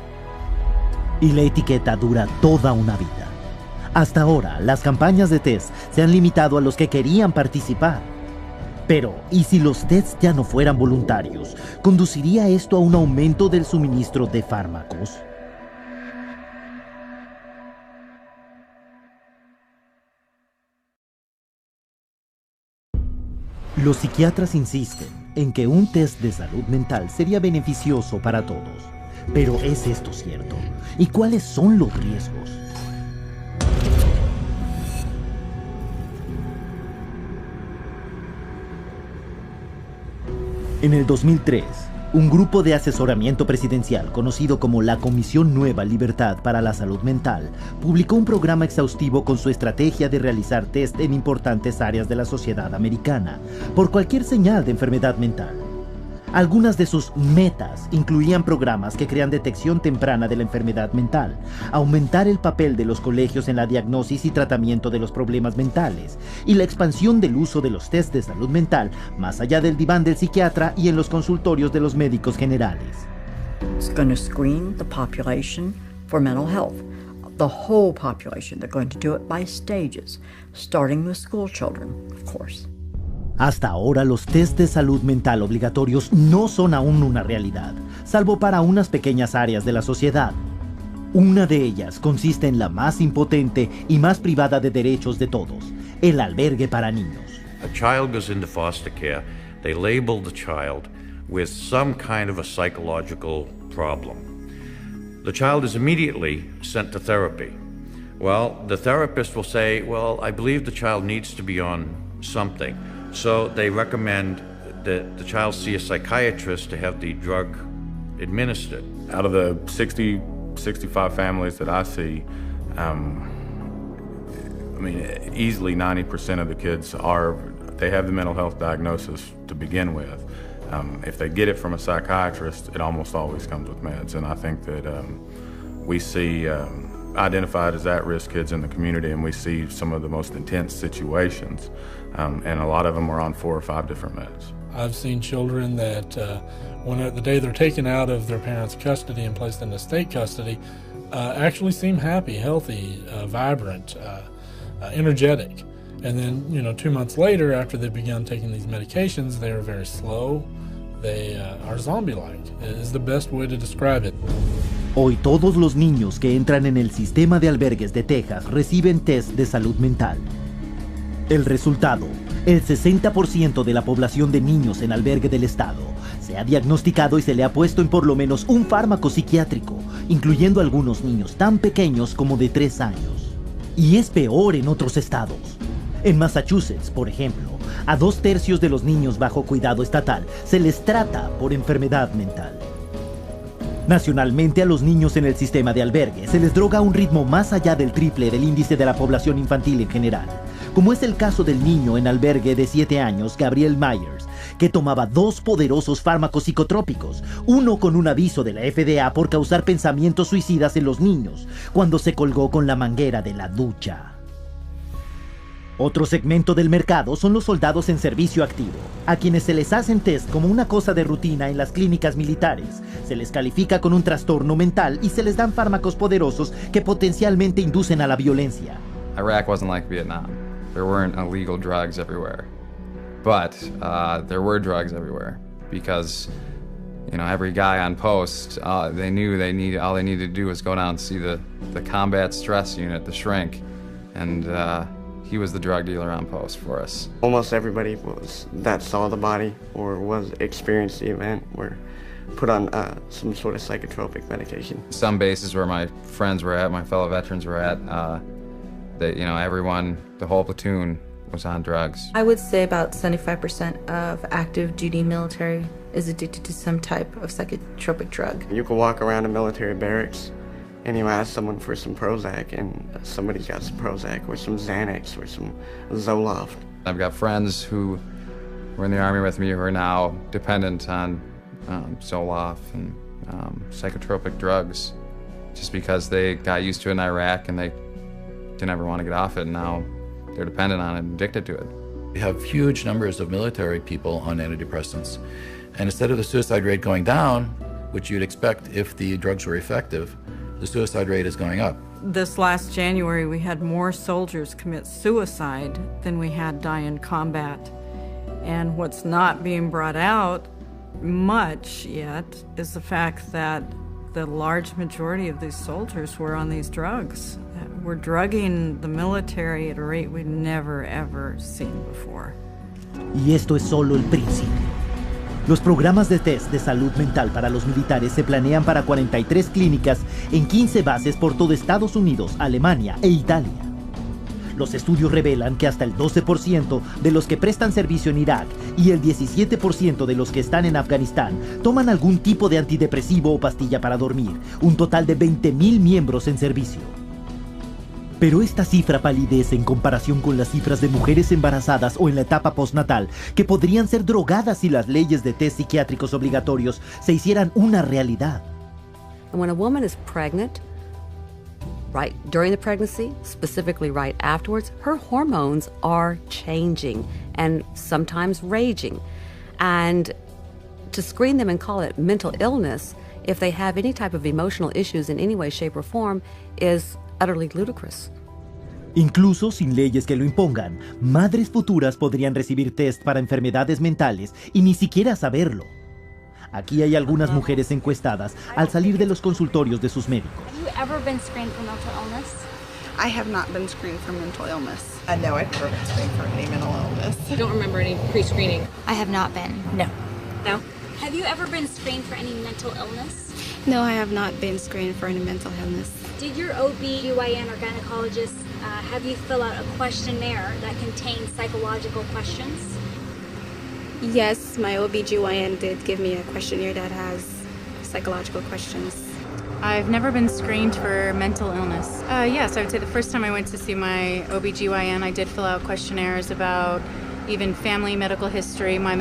Y la etiqueta dura toda una vida. Hasta ahora, las campañas de test se han limitado a los que querían participar. Pero, ¿y si los tests ya no fueran voluntarios? ¿Conduciría esto a un aumento del suministro de fármacos? Los psiquiatras insisten en que un test de salud mental sería beneficioso para todos. Pero ¿es esto cierto? ¿Y cuáles son los riesgos? En el 2003, un grupo de asesoramiento presidencial conocido como la Comisión Nueva Libertad para la Salud Mental publicó un programa exhaustivo con su estrategia de realizar test en importantes áreas de la sociedad americana por cualquier señal de enfermedad mental. Algunas de sus metas incluían programas que crean detección temprana de la enfermedad mental, aumentar el papel de los colegios en la diagnosis y tratamiento de los problemas mentales, y la expansión del uso de los test de salud mental más allá del diván del psiquiatra y en los consultorios de los médicos generales. It's going to screen the population for mental health. The whole population. They're going to do it by stages, starting with school children, of course. Hasta ahora los test de salud mental obligatorios no son aún una realidad, salvo para unas pequeñas áreas de la sociedad. Una de ellas consiste en la más impotente y más privada de derechos de todos, el albergue para niños. A child goes into foster care, they label the child with some kind of a psychological problem. The child is immediately sent to therapy. Well, the therapist will say, well, I believe the child needs to be on something. So they recommend that the child see a psychiatrist to have the drug administered. Out of the 60, 65 families that I see, easily 90% of the kids they have the mental health diagnosis to begin with. If they get it from a psychiatrist, it almost always comes with meds. And I think that we see identified as at-risk kids in the community, and we see some of the most intense situations. And a lot of them are on 4 or 5 different meds. I've seen children that when the day they're taken out of their parents' custody and placed into state custody actually seem happy, healthy, vibrant, energetic. And then, 2 months later, after they've begun taking these medications, they are very slow. They are zombie-like, is the best way to describe it. Hoy todos los niños que entran en el sistema de albergues de Texas reciben test de salud mental. El resultado, el 60% de la población de niños en albergue del estado se ha diagnosticado y se le ha puesto en por lo menos un fármaco psiquiátrico, incluyendo algunos niños tan pequeños como de 3 años. Y es peor en otros estados. En Massachusetts, por ejemplo, a 2/3 de los niños bajo cuidado estatal se les trata por enfermedad mental. Nacionalmente, a los niños en el sistema de albergue se les droga a un ritmo más allá del triple del índice de la población infantil en general, como es el caso del niño en albergue de 7 años, Gabriel Myers, que tomaba 2 poderosos fármacos psicotrópicos, uno con un aviso de la FDA por causar pensamientos suicidas en los niños, cuando se colgó con la manguera de la ducha. Otro segmento del mercado son los soldados en servicio activo, a quienes se les hacen test como una cosa de rutina en las clínicas militares, se les califica con un trastorno mental y se les dan fármacos poderosos que potencialmente inducen a la violencia. Iraq wasn't like Vietnam. There weren't illegal drugs everywhere, but there were drugs everywhere because, every guy on post, they knew all they needed to do was go down and see the combat stress unit, the shrink, and he was the drug dealer on post for us. Almost everybody that saw the body or experienced the event were put on some sort of psychotropic medication. Some bases where my friends were at, my fellow veterans were at, everyone, the whole platoon was on drugs. I would say about 75% of active duty military is addicted to some type of psychotropic drug. You can walk around a military barracks and you ask someone for some Prozac, and somebody's got some Prozac or some Xanax or some Zoloft. I've got friends who were in the Army with me who are now dependent on Zoloft and psychotropic drugs just because they got used to it in Iraq and they didn't ever want to get off it, and now they're dependent on it and addicted to it. We have huge numbers of military people on antidepressants, and instead of the suicide rate going down, which you'd expect if the drugs were effective, the suicide rate is going up. This last January, we had more soldiers commit suicide than we had die in combat. And what's not being brought out much yet is the fact that the large majority of these soldiers were on these drugs. We're drugging the military at a rate we've never, ever seen before. Y esto es solo el principio. Los programas de test de salud mental para los militares se planean para 43 clínicas en 15 bases por todo Estados Unidos, Alemania e Italia. Los estudios revelan que hasta el 12% de los que prestan servicio en Irak y el 17% de los que están en Afganistán toman algún tipo de antidepresivo o pastilla para dormir, un total de 20,000 miembros en servicio. Pero esta cifra palidece en comparación con las cifras de mujeres embarazadas o en la etapa postnatal que podrían ser drogadas si las leyes de test psiquiátricos obligatorios se hicieran una realidad. And when a woman is pregnant, right during the pregnancy, specifically right afterwards, her hormones are changing and sometimes raging. And to screen them and call it mental illness, if they have any type of emotional issues in any way, shape, or form, is utterly ludicrous. Incluso sin leyes que lo impongan, madres futuras podrían recibir test para enfermedades mentales y ni siquiera saberlo. Aquí hay algunas mujeres encuestadas al salir de los consultorios de sus médicos. Have you ever been screened for mental illness? I have not been screened for mental illness. No, I've never been screened for any mental illness. I don't remember any pre-screening. I have not been. No. No? Have you ever been screened for any mental illness? No, I have not been screened for any mental illness. Did your OB/GYN or gynecologist have you fill out a questionnaire that contains psychological questions? Yes, my OB/GYN did give me a questionnaire that has psychological questions. I've never been screened for mental illness. Yes, I would say the first time I went to see my OB/GYN, I did fill out questionnaires about even family medical history, my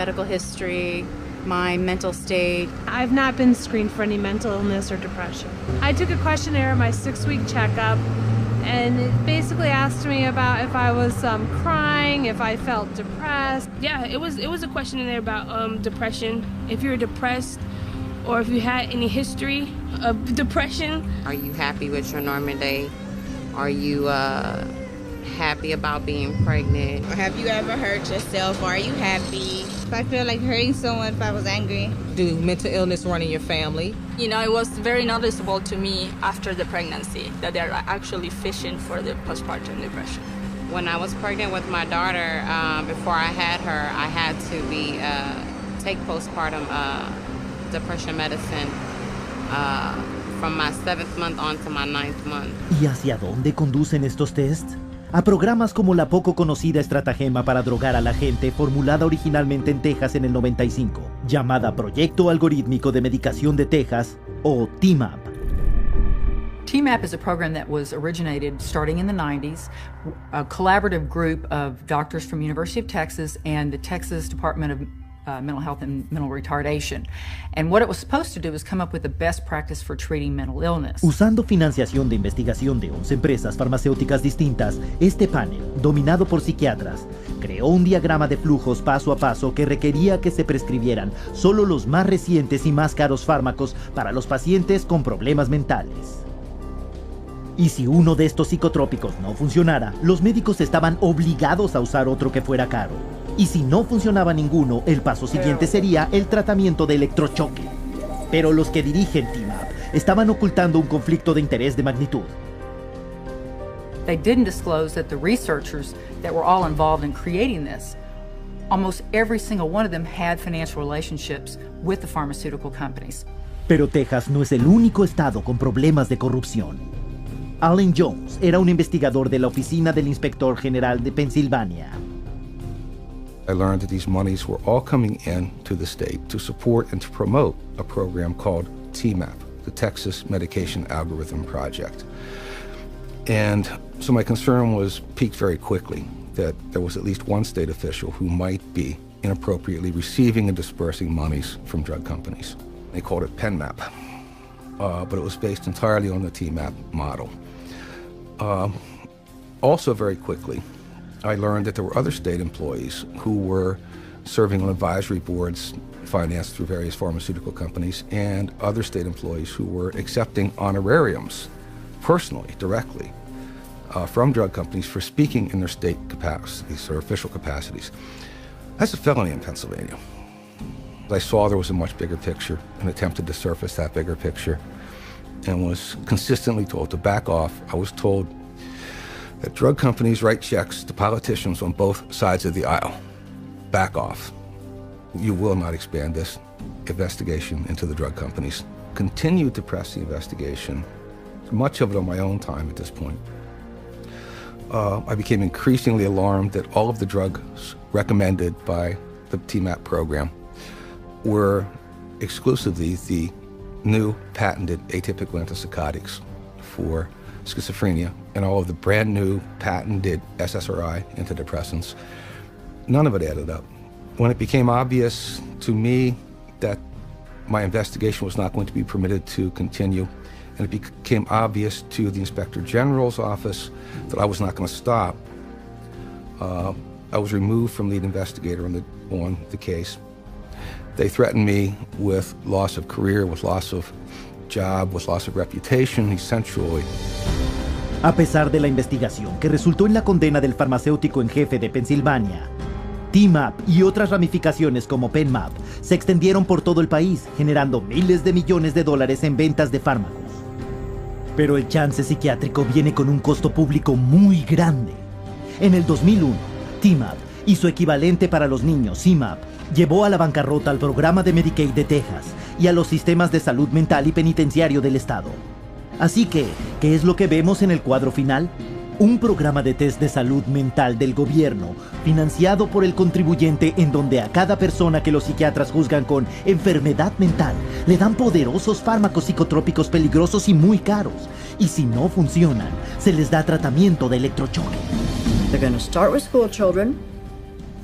mental state. I've not been screened for any mental illness or depression. I took a questionnaire at my 6-week checkup, and it basically asked me about if I was crying, if I felt depressed. Yeah, it was a questionnaire about depression. If you're depressed, or if you had any history of depression. Are you happy with your normal day? Are you happy about being pregnant? Or have you ever hurt yourself? Or are you happy? If I feel like hurting someone, if I was angry. Do mental illness run in your family? You know, it was very noticeable to me after the pregnancy that they're actually fishing for the postpartum depression. When I was pregnant with my daughter, before I had her, I had to take postpartum depression medicine from my 7th month on to my 9th month. ¿Y hacia dónde conducen estos tests? A programas como la poco conocida estratagema para drogar a la gente formulada originalmente en Texas en el 95, llamada Proyecto Algorítmico de Medicación de Texas, o TMAP. TMAP is a program that was originated starting in the 90s, a collaborative group of doctors from University of Texas and the Texas Department of Mental Health and Mental Retardation. And what it was supposed to do is come up with the best practice for treating mental illness. Usando financiación de investigación de 11 empresas farmacéuticas distintas, este panel, dominado por psiquiatras, creó un diagrama de flujos paso a paso que requería que se prescribieran solo los más recientes y más caros fármacos para los pacientes con problemas mentales. Y si uno de estos psicotrópicos no funcionara, los médicos estaban obligados a usar otro que fuera caro. Y si no funcionaba ninguno, el paso siguiente sería el tratamiento de electrochoque. Pero los que dirigen TMAP estaban ocultando un conflicto de interés de magnitud. They didn't disclose that the researchers that were all involved in creating this, almost every single one of them had financial relationships with the pharmaceutical companies. Pero Texas no es el único estado con problemas de corrupción. Alan Jones era un investigador de la oficina del Inspector General de Pensilvania. I learned that these monies were all coming in to the state to support and to promote a program called TMAP, the Texas Medication Algorithm Project. And so my concern was piqued very quickly that there was at least one state official who might be inappropriately receiving and dispersing monies from drug companies. They called it PenMap, but it was based entirely on the TMAP model. Also very quickly, I learned that there were other state employees who were serving on advisory boards financed through various pharmaceutical companies and other state employees who were accepting honorariums personally, directly, from drug companies for speaking in their state capacities or official capacities. That's a felony in Pennsylvania. I saw there was a much bigger picture and attempted to surface that bigger picture and was consistently told to back off. I was told that drug companies write checks to politicians on both sides of the aisle. Back off. You will not expand this investigation into the drug companies. Continued to press the investigation, much of it on my own time at this point. I became increasingly alarmed that all of the drugs recommended by the TMAP program were exclusively the new patented atypical antipsychotics for schizophrenia and all of the brand new patented SSRI antidepressants. None of it added up. When it became obvious to me that my investigation was not going to be permitted to continue, and it became obvious to the Inspector General's office that I was not going to stop, I was removed from lead investigator on the case. They threatened me with loss of career, with loss of job, with loss of reputation, essentially. A pesar de la investigación que resultó en la condena del farmacéutico en jefe de Pensilvania, TMAP y otras ramificaciones como PenMap se extendieron por todo el país, generando miles de millones de dólares en ventas de fármacos. Pero el chance psiquiátrico viene con un costo público muy grande. En el 2001, TMAP y su equivalente para los niños, CMAP, llevó a la bancarrota al programa de Medicaid de Texas y a los sistemas de salud mental y penitenciario del estado. Así que, ¿qué es lo que vemos en el cuadro final? Un programa de test de salud mental del gobierno, financiado por el contribuyente, en donde a cada persona que los psiquiatras juzgan con enfermedad mental, le dan poderosos fármacos psicotrópicos peligrosos y muy caros. Y si no funcionan, se les da tratamiento de electrochoque. They're going to start with school children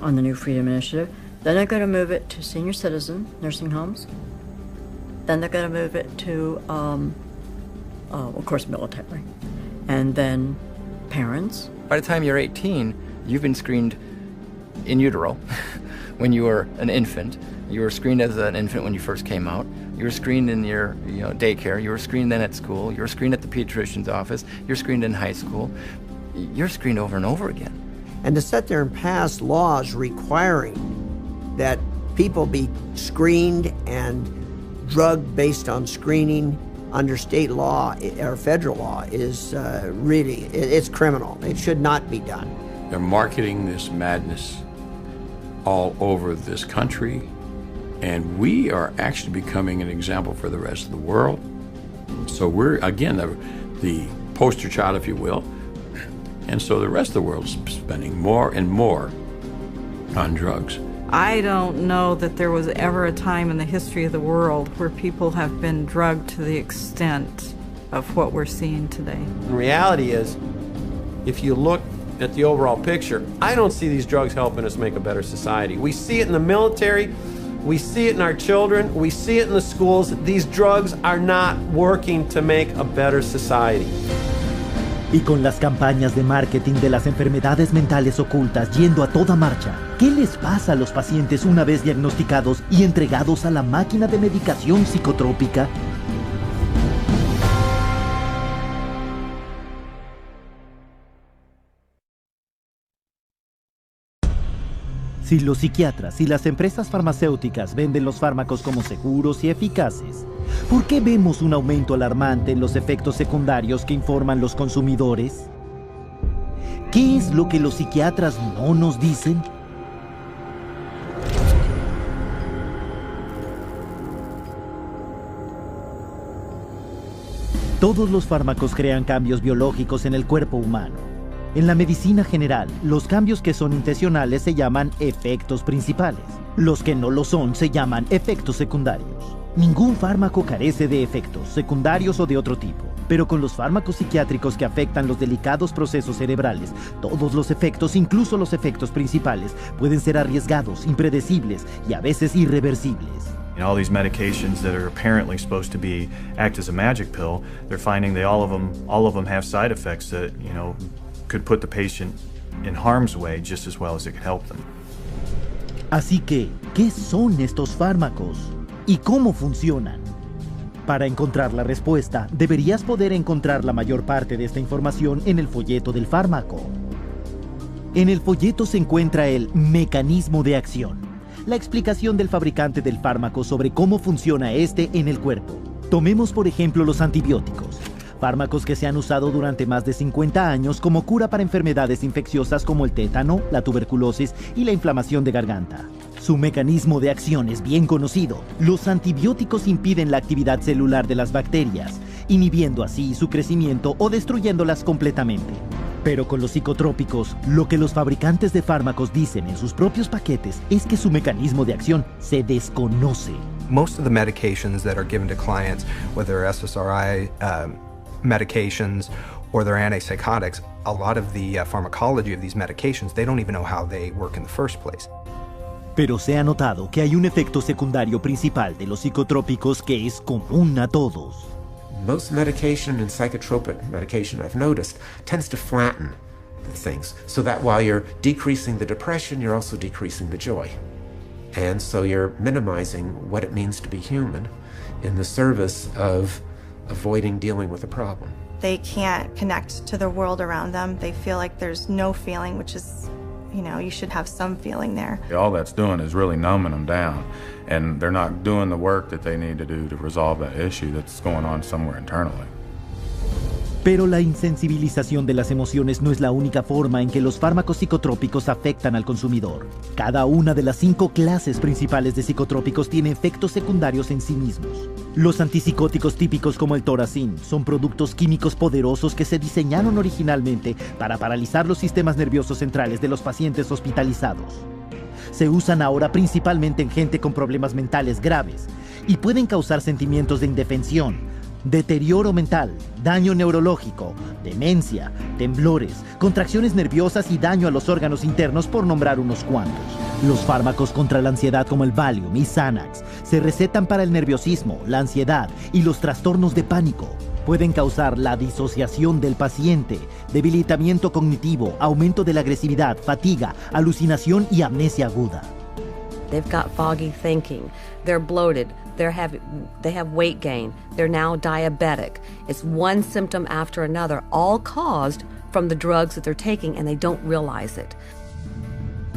on the new Freedom Initiative. Then they're going to move it to senior citizen nursing homes. Then they're going to move it to, of course, military. And then parents. By the time you're 18, you've been screened in utero when you were an infant. You were screened as an infant when you first came out. You were screened in your daycare. You were screened then at school. You were screened at the pediatrician's office. You're screened in high school. You're screened over and over again. And to sit there and pass laws requiring that people be screened and drugged based on screening under state law or federal law is really, it's criminal. It should not be done. They're marketing this madness all over this country, and we are actually becoming an example for the rest of the world. So we're, again, the poster child, if you will, and so the rest of the world is spending more and more on drugs. I don't know that there was ever a time in the history of the world where people have been drugged to the extent of what we're seeing today. The reality is, if you look at the overall picture, I don't see these drugs helping us make a better society. We see it in the military, we see it in our children, we see it in the schools. These drugs are not working to make a better society. Y con las campañas de marketing de las enfermedades mentales ocultas yendo a toda marcha, ¿qué les pasa a los pacientes una vez diagnosticados y entregados a la máquina de medicación psicotrópica? Si los psiquiatras y las empresas farmacéuticas venden los fármacos como seguros y eficaces, ¿por qué vemos un aumento alarmante en los efectos secundarios que informan los consumidores? ¿Qué es lo que los psiquiatras no nos dicen? Todos los fármacos crean cambios biológicos en el cuerpo humano. En la medicina general, los cambios que son intencionales se llaman efectos principales. Los que no lo son se llaman efectos secundarios. Ningún fármaco carece de efectos secundarios o de otro tipo. Pero con los fármacos psiquiátricos que afectan los delicados procesos cerebrales, todos los efectos, incluso los efectos principales, pueden ser arriesgados, impredecibles y a veces irreversibles. And all these medications that are apparently supposed to act as a magic pill, they're finding all of them have side effects that, could put the patient in harm's way just as well as it could help them. Así que, ¿qué son estos fármacos? ¿Y cómo funcionan? Para encontrar la respuesta, deberías poder encontrar la mayor parte de esta información en el folleto del fármaco. En el folleto se encuentra el mecanismo de acción, la explicación del fabricante del fármaco sobre cómo funciona este en el cuerpo. Tomemos por ejemplo los antibióticos, fármacos que se han usado durante más de 50 años como cura para enfermedades infecciosas como el tétano, la tuberculosis y la inflamación de garganta. Su mecanismo de acción es bien conocido. Los antibióticos impiden la actividad celular de las bacterias, inhibiendo así su crecimiento o destruyéndolas completamente. Pero con los psicotrópicos, lo que los fabricantes de fármacos dicen en sus propios paquetes es que su mecanismo de acción se desconoce. Most of the medications that are given to clients, whether they're SSRI medications or they're antipsychotics, a lot of the pharmacology of these medications, they don't even know how they work in the first place. Pero se ha notado que hay un efecto secundario principal de los psicotrópicos que es común a todos. Most medication and psychotropic medication, I've noticed, tends to flatten the things, so that while you're decreasing the depression, you're also decreasing the joy. And so you're minimizing what it means to be human in the service of avoiding dealing with a problem. They can't connect to the world around them. They feel like there's no feeling, which is, you should have some feeling there. All that's doing is really numbing them down, and they're not doing the work that they need to do to resolve that issue that's going on somewhere internally. Pero la insensibilización de las emociones no es la única forma en que los fármacos psicotrópicos afectan al consumidor. Cada una de las 5 clases principales de psicotrópicos tiene efectos secundarios en sí mismos. Los antipsicóticos típicos como el Toracin son productos químicos poderosos que se diseñaron originalmente para paralizar los sistemas nerviosos centrales de los pacientes hospitalizados. Se usan ahora principalmente en gente con problemas mentales graves y pueden causar sentimientos de indefensión, deterioro mental, daño neurológico, demencia, temblores, contracciones nerviosas y daño a los órganos internos, por nombrar unos cuantos. Los fármacos contra la ansiedad como el Valium y Xanax se recetan para el nerviosismo, la ansiedad y los trastornos de pánico. Pueden causar la disociación del paciente, debilitamiento cognitivo, aumento de la agresividad, fatiga, alucinación y amnesia aguda. They've got foggy thinking. They're bloated. They have weight gain. They're now diabetic. It's one symptom after another, all caused from the drugs that they're taking, and they don't realize it.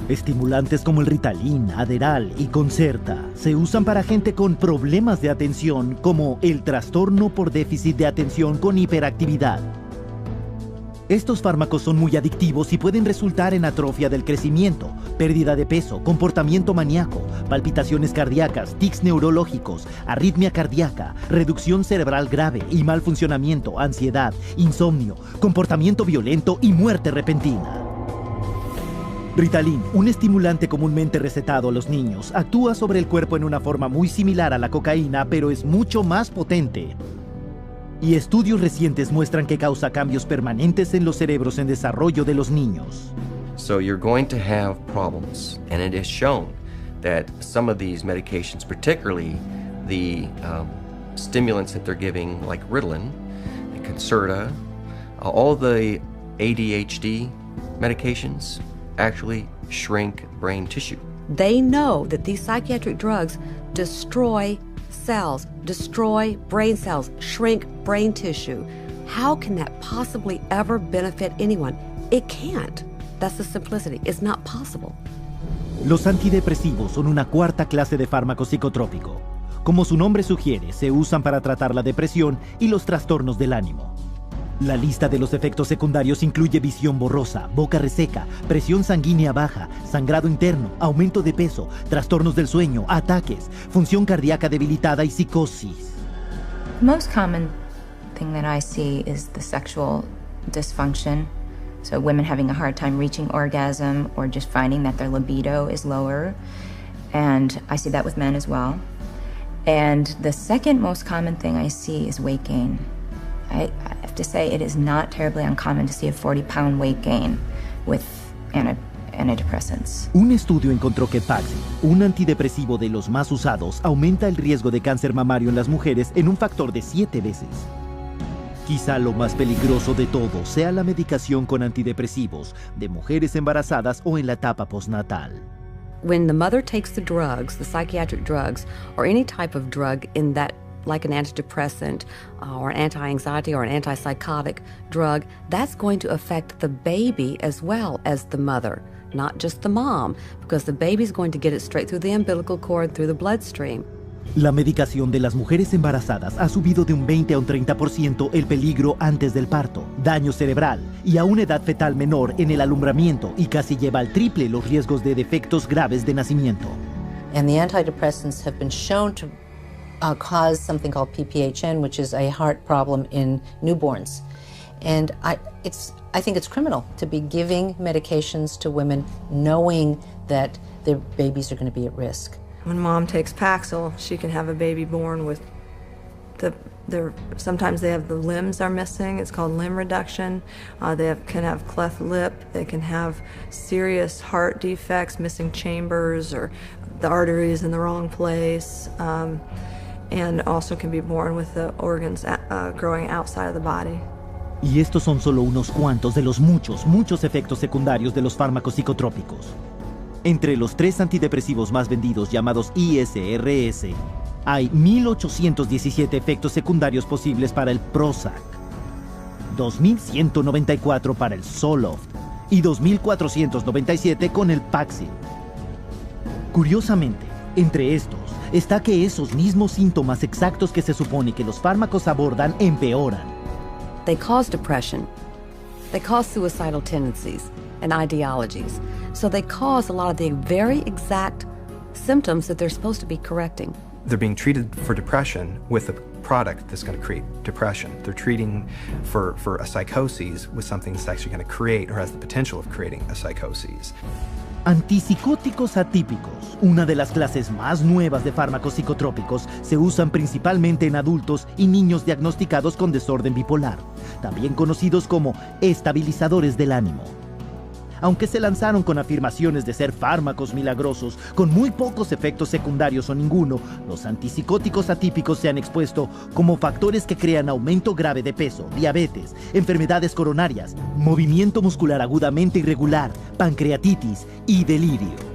Estimulantes como el Ritalin, Adderall y Concerta se usan para gente con problemas de atención como el trastorno por déficit de atención con hiperactividad. Estos fármacos son muy adictivos y pueden resultar en atrofia del crecimiento, pérdida de peso, comportamiento maníaco, palpitaciones cardíacas, tics neurológicos, arritmia cardíaca, reducción cerebral grave y mal funcionamiento, ansiedad, insomnio, comportamiento violento y muerte repentina. Ritalin, un estimulante comúnmente recetado a los niños, actúa sobre el cuerpo en una forma muy similar a la cocaína, pero es mucho más potente. Y estudios recientes muestran que causa cambios permanentes en los cerebros en desarrollo de los niños. So you're going to have problems, and it is shown that some of these medications, particularly the stimulants that they're giving, like Ritalin, Concerta, all the ADHD medications actually shrink brain tissue. They know that these psychiatric drugs destroy cells, destroy brain cells, shrink brain tissue. How can that possibly ever benefit anyone? It can't. That's the simplicity. It's not possible. Los antidepresivos son una cuarta clase de fármaco psicotrópico. Como su nombre sugiere, se usan para tratar la depresión y los trastornos del ánimo. La lista de los efectos secundarios incluye visión borrosa, boca reseca, presión sanguínea baja, sangrado interno, aumento de peso, trastornos del sueño, ataques, función cardíaca debilitada y psicosis. The most common thing that I see is the sexual dysfunction. So women having a hard time reaching orgasm or just finding that their libido is lower. And I see that with men as well. And the second most common thing I see is weight gain. I have to say it is not terribly uncommon to see a 40-pound weight gain with antidepressants. Un estudio encontró que Paxil, un antidepresivo de los más usados, aumenta el riesgo de cáncer mamario en las mujeres en un factor de 7 veces. Quizá lo más peligroso de todo sea la medicación con antidepresivos de mujeres embarazadas o en la etapa postnatal. When the mother takes the drugs, the psychiatric drugs, or any type of drug in that like an antidepressant or an anti-anxiety or an antipsychotic drug, that's going to affect the baby as well as the mother, not just the mom, because the baby's going to get it straight through the umbilical cord, through the bloodstream. La medicación de las mujeres embarazadas ha subido de un 20 a un 30% el peligro antes del parto, daño cerebral y a una edad fetal menor en el alumbramiento, y casi lleva al triple los riesgos de defectos graves de nacimiento. And the antidepressants have been shown to cause something called PPHN, which is a heart problem in newborns. And I think it's criminal to be giving medications to women knowing that their babies are going to be at risk. When mom takes Paxil, she can have a baby born with sometimes they have the limbs are missing. It's called limb reduction. Can have cleft lip. They can have serious heart defects, missing chambers, or the arteries in the wrong place, and also can be born with the organs growing outside of the body. Y estos son solo unos cuantos de los muchos efectos secundarios de los fármacos psicotrópicos. Entre los 3 antidepresivos más vendidos, llamados ISRS, hay 1.817 efectos secundarios posibles para el Prozac, 2.194 para el Zoloft y 2.497 con el Paxil. Curiosamente, entre estos está que esos mismos síntomas exactos que se supone que los fármacos abordan empeoran. They cause depression. They cause suicidal tendencies and ideologies. So they cause a lot of the very exact symptoms that they're supposed to be correcting. They're being treated for depression with a product that's going to create depression. They're treating for a psychosis with something that's actually going to create or has the potential of creating a psychosis. Antipsicóticos atípicos, una de las clases más nuevas de fármacos psicotrópicos, se usan principalmente en adultos y niños diagnosticados con desorden bipolar, también conocidos como estabilizadores del ánimo. Aunque se lanzaron con afirmaciones de ser fármacos milagrosos, con muy pocos efectos secundarios o ninguno, los antipsicóticos atípicos se han expuesto como factores que crean aumento grave de peso, diabetes, enfermedades coronarias, movimiento muscular agudamente irregular, pancreatitis y delirio.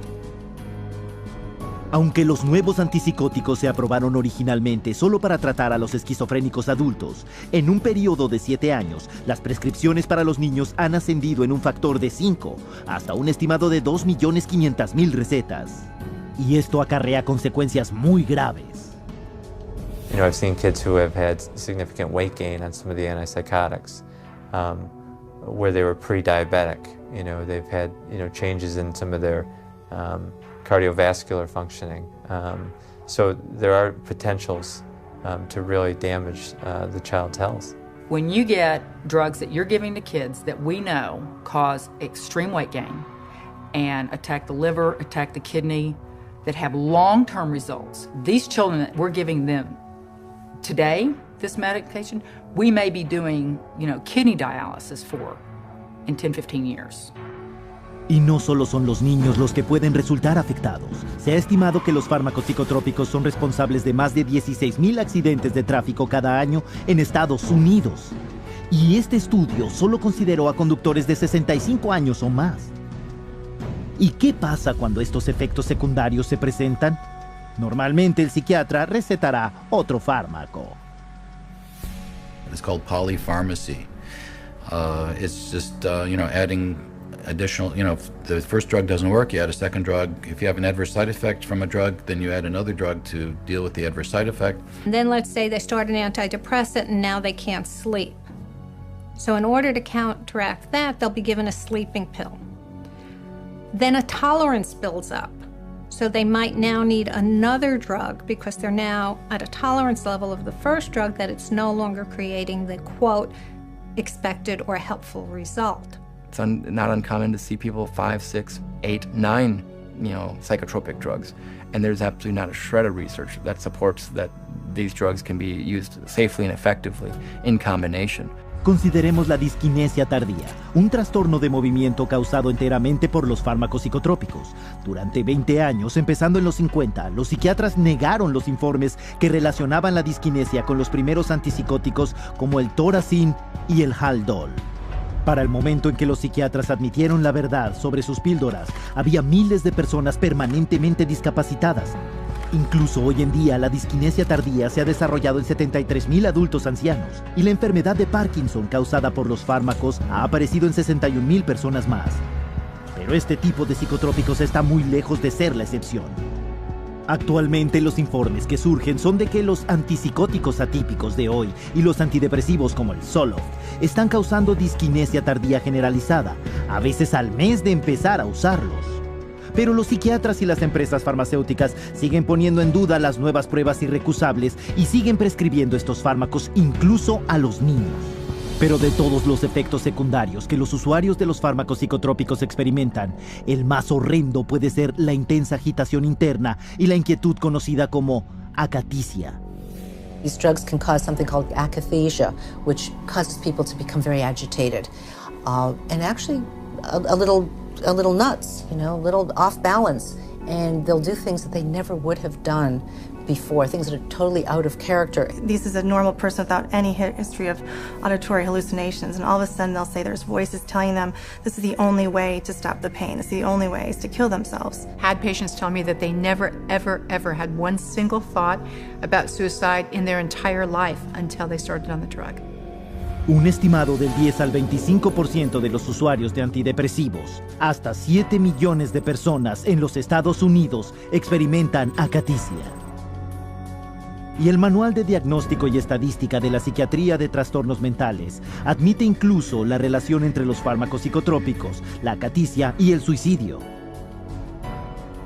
Aunque los nuevos antipsicóticos se aprobaron originalmente solo para tratar a los esquizofrénicos adultos, en un periodo de 7 años, las prescripciones para los niños han ascendido en un factor de 5, hasta un estimado de 2.500.000 recetas. Y esto acarrea consecuencias muy graves. You know, I've seen kids who have had significant weight gain on some of the antipsychotics, where they were pre-diabetic. You know, they've had, changes in some of their cardiovascular functioning. So there are potentials to really damage the child's health. When you get drugs that you're giving to kids that we know cause extreme weight gain and attack the liver, attack the kidney, that have long-term results, these children that we're giving them today, this medication, we may be doing, kidney dialysis for in 10, 15 years. Y no solo son los niños los que pueden resultar afectados. Se ha estimado que los fármacos psicotrópicos son responsables de más de 16.000 accidentes de tráfico cada año en Estados Unidos. Y este estudio solo consideró a conductores de 65 años o más. ¿Y qué pasa cuando estos efectos secundarios se presentan? Normalmente el psiquiatra recetará otro fármaco. It's called polypharmacy. It's just, adding additional, if the first drug doesn't work, you add a second drug. If you have an adverse side effect from a drug, then you add another drug to deal with the adverse side effect. And then let's say they start an antidepressant and now they can't sleep. So in order to counteract that, they'll be given a sleeping pill. Then a tolerance builds up. So they might now need another drug because they're now at a tolerance level of the first drug that it's no longer creating the, quote, expected or helpful result. It's not uncommon to see people 5, 6, 8, 9, psychotropic drugs. And there's absolutely not a shred of research that supports that these drugs can be used safely and effectively in combination. Consideremos la disquinesia tardía, un trastorno de movimiento causado enteramente por los fármacos psicotrópicos. Durante 20 años, empezando en los 50, los psiquiatras negaron los informes que relacionaban la disquinesia con los primeros antipsicóticos como el Toracin y el Haldol. Para el momento en que los psiquiatras admitieron la verdad sobre sus píldoras, había miles de personas permanentemente discapacitadas. Incluso hoy en día, la disquinesia tardía se ha desarrollado en 73,000 adultos ancianos, y la enfermedad de Parkinson causada por los fármacos ha aparecido en 61,000 personas más. Pero este tipo de psicotrópicos está muy lejos de ser la excepción. Actualmente los informes que surgen son de que los antipsicóticos atípicos de hoy y los antidepresivos como el Zoloft están causando disquinesia tardía generalizada, a veces al mes de empezar a usarlos. Pero los psiquiatras y las empresas farmacéuticas siguen poniendo en duda las nuevas pruebas irrecusables y siguen prescribiendo estos fármacos incluso a los niños. Pero de todos los efectos secundarios que los usuarios de los fármacos psicotrópicos experimentan, el más horrendo puede ser la intensa agitación interna y la inquietud conocida como acaticia. These drugs can cause something called akathisia, which causes people to become very agitated, and actually a little nuts, you know, a little off balance, and they'll do things that they never would have done before, things that are totally out of character. This is a normal person without any history of auditory hallucinations, and all of a sudden they'll say there's voices telling them this is the only way to stop the pain, this is the only way is to kill themselves. Had patients tell me that they never, ever, ever had one single thought about suicide in their entire life until they started on the drug. Un estimado del 10 al 25% de los usuarios de antidepresivos, hasta 7 millones de personas en los Estados Unidos experimentan acaticia. Y el Manual de Diagnóstico y Estadística de la Psiquiatría de Trastornos Mentales admite incluso la relación entre los fármacos psicotrópicos, la acaticia y el suicidio.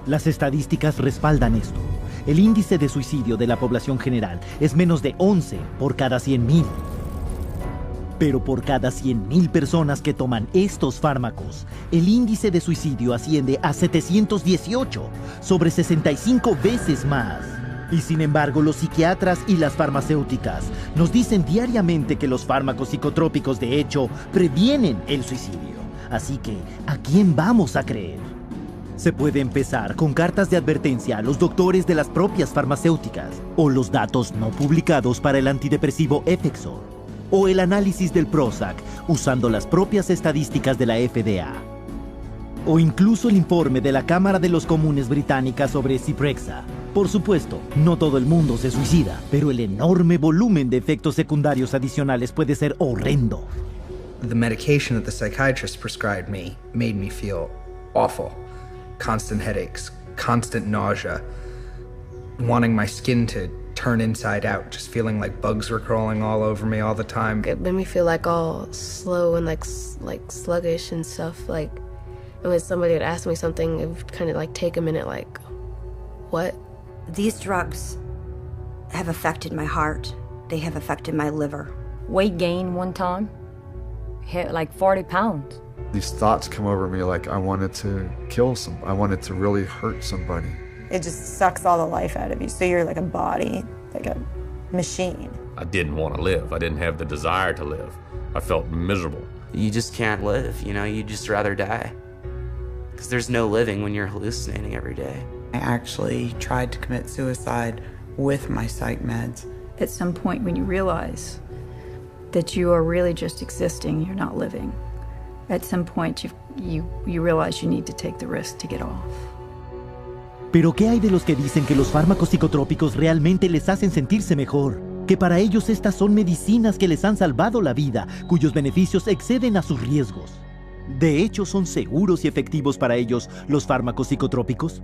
Las estadísticas respaldan esto. El índice de suicidio de la población general es menos de 11 por cada 100,000. Pero por cada 100,000 personas que toman estos fármacos, el índice de suicidio asciende a 718, sobre 65 veces más. Y sin embargo, los psiquiatras y las farmacéuticas nos dicen diariamente que los fármacos psicotrópicos de hecho previenen el suicidio. Así que, ¿a quién vamos a creer? Se puede empezar con cartas de advertencia a los doctores de las propias farmacéuticas, o los datos no publicados para el antidepresivo Effexor, o el análisis del Prozac usando las propias estadísticas de la FDA. O incluso el informe de la Cámara de los Comunes británica sobre Zyprexa. Por supuesto, no todo el mundo se suicida, pero el enorme volumen de efectos secundarios adicionales puede ser horrendo. The medication that the psychiatrist prescribed me made me feel awful. Constant headaches, constant nausea, wanting my skin to turn inside out, just feeling like bugs were crawling all over me all the time. It made me feel like all slow and like sluggish and stuff. Like, and when somebody would ask me something, it would kind of like take a minute, like, what? These drugs have affected my heart. They have affected my liver. Weight gain one time, hit like 40 pounds. These thoughts come over me like I wanted to kill I wanted to really hurt somebody. It just sucks all the life out of you. So you're like a body, like a machine. I didn't want to live. I didn't have the desire to live. I felt miserable. You just can't live, you know, you'd just rather die. Because there's no living when you're hallucinating every day. I actually tried to commit suicide with my psych meds. At some point when you realize that you are really just existing, you're not living, at some point you realize you need to take the risk to get off. Pero ¿qué hay de los que dicen que los fármacos psicotrópicos realmente les hacen sentirse mejor? Que para ellos estas son medicinas que les han salvado la vida, cuyos beneficios exceden a sus riesgos. ¿De hecho son seguros y efectivos para ellos los fármacos psicotrópicos?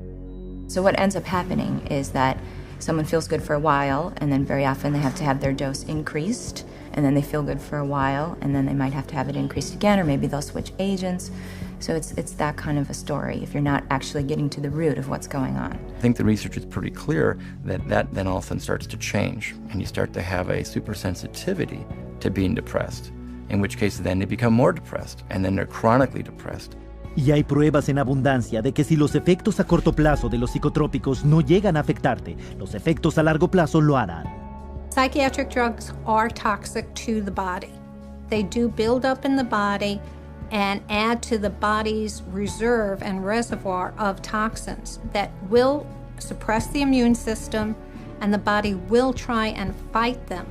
So what ends up happening is that someone feels good for a while, and then very often they have to have their dose increased, and then they feel good for a while, and then they might have to have it increased again, or maybe they'll switch agents. So it's that kind of a story if you're not actually getting to the root of what's going on. I think the research is pretty clear that then all of a sudden starts to change, and you start to have a supersensitivity to being depressed, in which case then they become more depressed, and then they're chronically depressed. Y hay pruebas en abundancia de que si los efectos a corto plazo de los psicotrópicos no llegan a afectarte, los efectos a largo plazo lo harán. Psychiatric drugs are toxic to the body. They do build up in the body and add to the body's reserve and reservoir of toxins that will suppress the immune system, and the body will try and fight them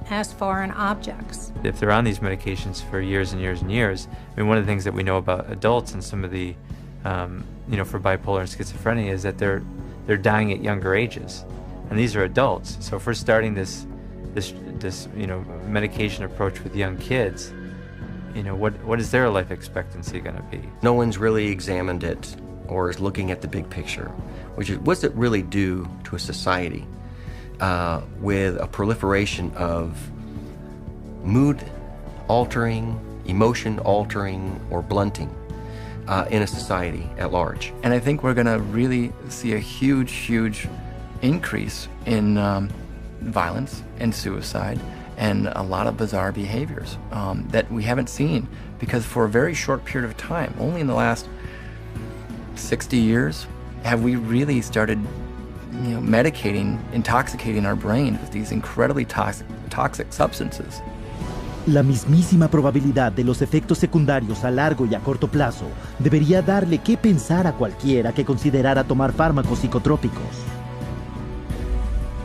as foreign objects. If they're on these medications for years and years and years, I mean, one of the things that we know about adults and some of the, for bipolar and schizophrenia is that they're they're dying at younger ages. And these are adults. So if we're starting this medication approach with young kids, what is their life expectancy going to be? No one's really examined it or is looking at the big picture, which is what's it really do to a society with a proliferation of mood-altering, emotion-altering, or blunting in a society at large. And I think we're going to really see a huge increase in violence and suicide and a lot of bizarre behaviors that we haven't seen, because for a very short period of time, only in the last 60 years, have we really started medicating, intoxicating our brains with these incredibly toxic substances. La mismísima probabilidad de los efectos secundarios a largo y a corto plazo debería darle qué pensar a cualquiera que considerara tomar fármacos psicotrópicos.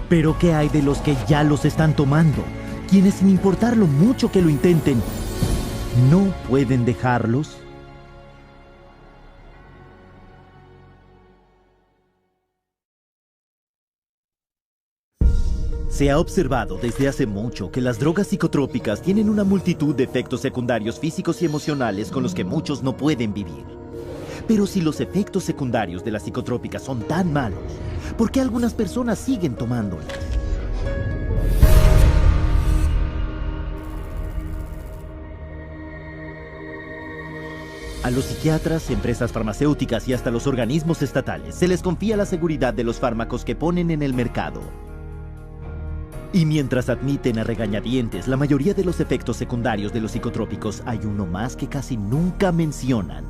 Pero ¿qué hay de los que ya los están tomando? Quienes, sin importar lo mucho que lo intenten, ¿no pueden dejarlos? Se ha observado desde hace mucho que las drogas psicotrópicas tienen una multitud de efectos secundarios físicos y emocionales con los que muchos no pueden vivir. Pero si los efectos secundarios de las psicotrópicas son tan malos, ¿por qué algunas personas siguen tomándolas? A los psiquiatras, empresas farmacéuticas y hasta los organismos estatales se les confía la seguridad de los fármacos que ponen en el mercado. Y mientras admiten a regañadientes la mayoría de los efectos secundarios de los psicotrópicos, hay uno más que casi nunca mencionan.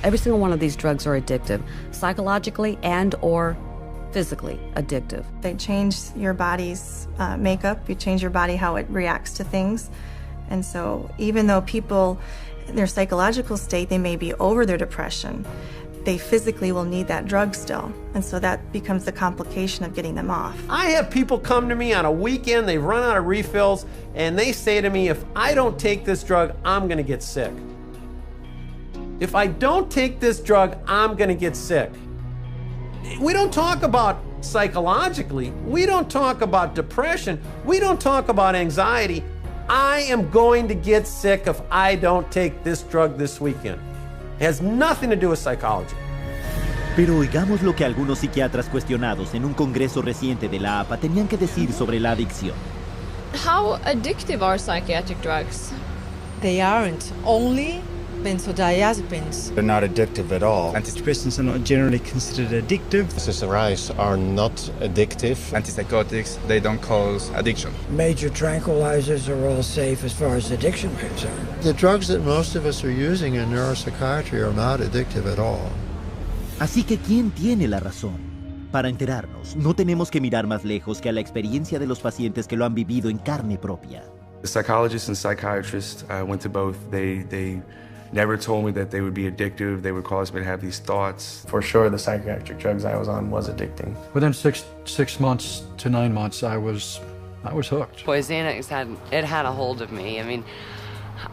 Every single one of these drugs are addictive, psychologically and or physically addictive. They change your body's makeup, you change your body how it reacts to things. And so even though people, in their psychological state, they may be over their depression, they physically will need that drug still. And so that becomes the complication of getting them off. I have people come to me on a weekend, they've run out of refills, and they say to me, if I don't take this drug, I'm gonna get sick. If I don't take this drug, I'm gonna get sick. We don't talk about psychologically, we don't talk about depression, we don't talk about anxiety. I am going to get sick if I don't take this drug this weekend. It has nothing to do with psychology. Pero oigamos lo que algunos psiquiatras cuestionados en un congreso reciente de la APA tenían que decir sobre la adicción. How addictive are psychiatric drugs? They aren't. Only benzodiazepines. They're not addictive at all. Antidepressants are not generally considered addictive. SSRIs are not addictive. Antipsychotics, they don't cause addiction. Major tranquilizers are all safe as far as addiction is concerned. The drugs that most of us are using in neuropsychiatry are not addictive at all. Así que, ¿quién tiene la razón? Para enterarnos, no tenemos que mirar más lejos que a la experiencia de los pacientes que lo han vivido en carne propia. The psychologists and psychiatrists, I went to both. They never told me that they would be addictive. They would cause me to have these thoughts. For sure, the psychiatric drugs I was on was addicting. Within six months to 9 months, I was hooked. Boy, Xanax had a hold of me. I mean,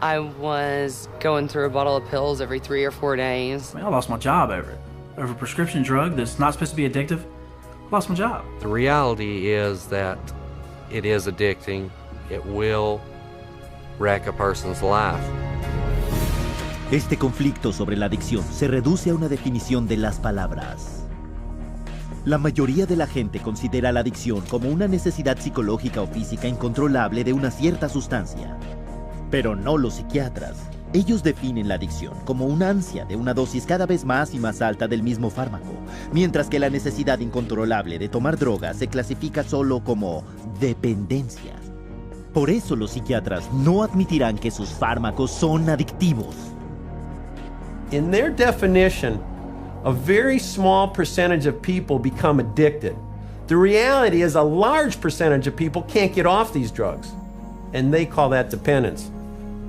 I was going through a bottle of pills every 3 or 4 days. I lost my job over it. Over a prescription drug that's not supposed to be addictive, I lost my job. The reality is that it is addicting. It will wreck a person's life. Este conflicto sobre la adicción se reduce a una definición de las palabras. La mayoría de la gente considera la adicción como una necesidad psicológica o física incontrolable de una cierta sustancia. Pero no los psiquiatras. Ellos definen la adicción como una ansia de una dosis cada vez más y más alta del mismo fármaco, mientras que la necesidad incontrolable de tomar drogas se clasifica solo como dependencia. Por eso los psiquiatras no admitirán que sus fármacos son adictivos. In their definition, a very small percentage of people become addicted. The reality is a large percentage of people can't get off these drugs, and they call that dependence.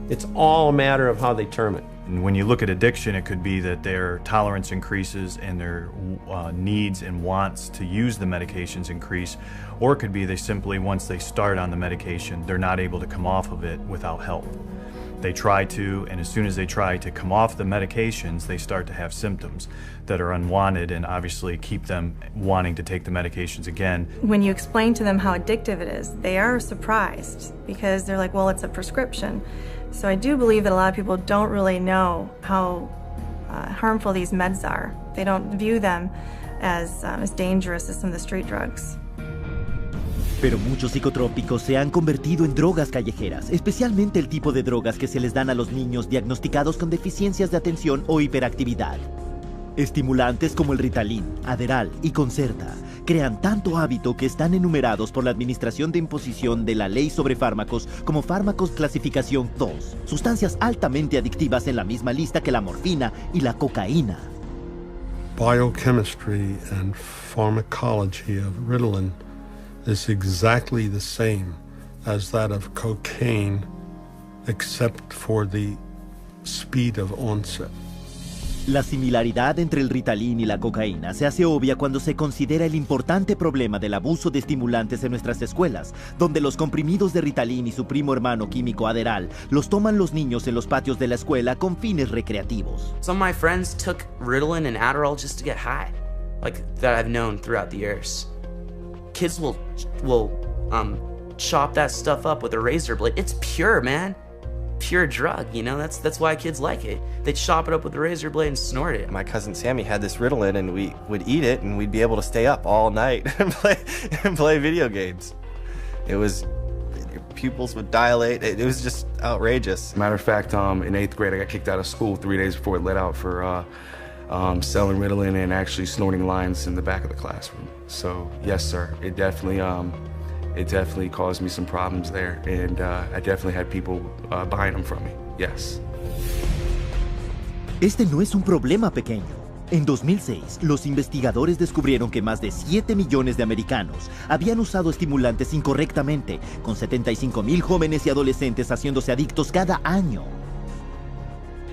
It's all a matter of how they term it. And when you look at addiction, it could be that their tolerance increases and their needs and wants to use the medications increase, or it could be they simply, once they start on the medication, they're not able to come off of it without help. They try to, and as soon as they try to come off the medications, they start to have symptoms that are unwanted and obviously keep them wanting to take the medications again. When you explain to them how addictive it is, they are surprised because they're like, well, it's a prescription. So I do believe that a lot of people don't really know how harmful these meds are. They don't view them as dangerous as some of the street drugs. Pero muchos psicotrópicos se han convertido en drogas callejeras, especialmente el tipo de drogas que se les dan a los niños diagnosticados con deficiencias de atención o hiperactividad. Estimulantes como el Ritalin, Adderall y Concerta crean tanto hábito que están enumerados por la Administración de Imposición de la Ley sobre Fármacos como fármacos clasificación 2, sustancias altamente adictivas en la misma lista que la morfina y la cocaína. Biochemistry and pharmacology of Ritalin is exactly the same as that of cocaine, except for the speed of onset. La similaridad entre el Ritalin y la cocaína se hace obvia cuando se considera el importante problema del abuso de estimulantes en nuestras escuelas, donde los comprimidos de Ritalin y su primo hermano químico Adderall los toman los niños en los patios de la escuela con fines recreativos. Some of my friends took Ritalin and Adderall just to get high, like that I've known throughout the years. Kids will chop that stuff up with a razor blade. It's pure, man. Pure drug, you know, that's why kids like it. They chop it up with a razor blade and snort it. My cousin Sammy had this Ritalin and we would eat it and we'd be able to stay up all night and play video games. It was, your pupils would dilate. It was just outrageous. Matter of fact, in 8th grade, I got kicked out of school 3 days before it let out for selling Ritalin and actually snorting lines in the back of the classroom. So yes, sir, it definitely caused me some problems there, and I definitely had people buying them from me, yes. Este no es un problema pequeño. En 2006, los investigadores descubrieron que más de 7 millones de americanos habían usado estimulantes incorrectamente, con 75,000 jóvenes y adolescentes haciéndose adictos cada año.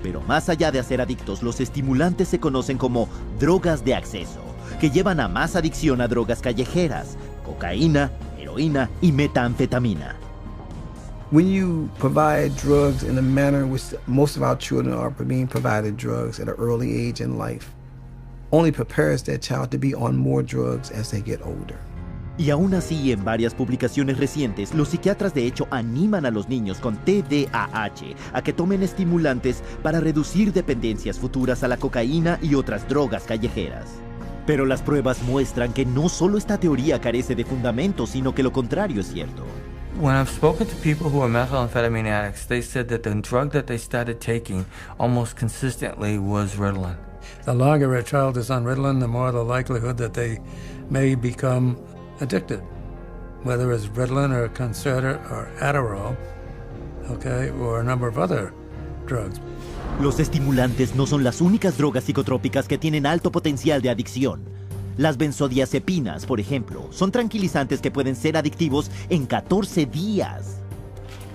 Pero más allá de hacer adictos, los estimulantes se conocen como drogas de acceso, que llevan a más adicción a drogas callejeras, cocaína, heroína y metanfetamina. When you provide drugs in the manner in which most of our children are being provided drugs at an early age in life, only prepares that child to be on more drugs as they get older. Y aún así, en varias publicaciones recientes, los psiquiatras de hecho animan a los niños con TDAH a que tomen estimulantes para reducir dependencias futuras a la cocaína y otras drogas callejeras. Pero las pruebas muestran que no solo esta teoría carece de fundamento, sino que lo contrario es cierto. When I've spoken to people who are methamphetamine addicts, they said that the drug that they started taking almost consistently was Ritalin. The longer a child is on Ritalin, the more the likelihood that they may become addicted, whether it's Ritalin or Concerta or Adderall, okay, or a number of other drugs. Los estimulantes no son las únicas drogas psicotrópicas que tienen alto potencial de adicción. Las benzodiazepinas, por ejemplo, son tranquilizantes que pueden ser adictivos en 14 días.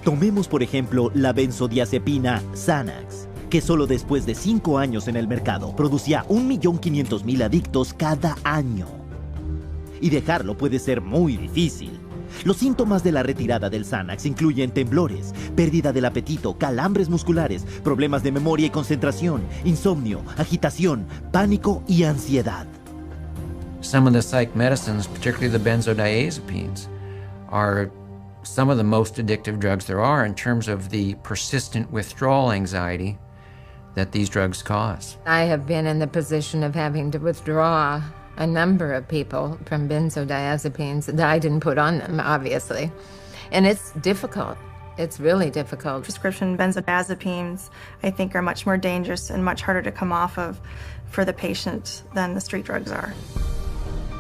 Tomemos, por ejemplo, la benzodiazepina Xanax, que solo después de 5 años en el mercado producía 1.500.000 adictos cada año. Y dejarlo puede ser muy difícil. Los síntomas de la retirada del Xanax incluyen temblores, pérdida del apetito, calambres musculares, problemas de memoria y concentración, insomnio, agitación, pánico y ansiedad. Some of the psych medicines, particularly the benzodiazepines, are some of the most addictive drugs there are in terms of the persistent withdrawal anxiety that these drugs cause. I have been in the position of having to withdraw a number of people from benzodiazepines that I didn't put on them, obviously. And it's difficult. It's really difficult. Prescription benzodiazepines, I think, are much more dangerous and much harder to come off of for the patient than the street drugs are.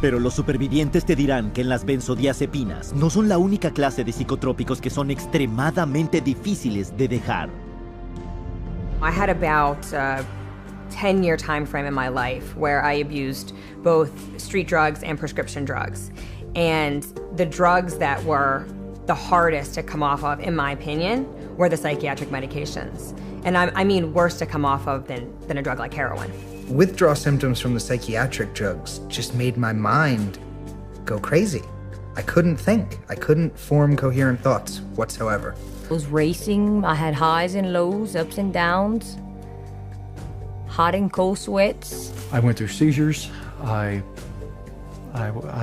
Pero los supervivientes te dirán que las benzodiazepinas no son la única clase de psicotrópicos que son extremadamente difíciles de dejar. I had about a 10-year time frame in my life where I abused both street drugs and prescription drugs. And the drugs that were the hardest to come off of, in my opinion, were the psychiatric medications. And I mean worse to come off of than a drug like heroin. Withdrawal symptoms from the psychiatric drugs just made my mind go crazy. I couldn't think. I couldn't form coherent thoughts whatsoever. I was racing. I had highs and lows, ups and downs, hot and cold sweats. I went through seizures. I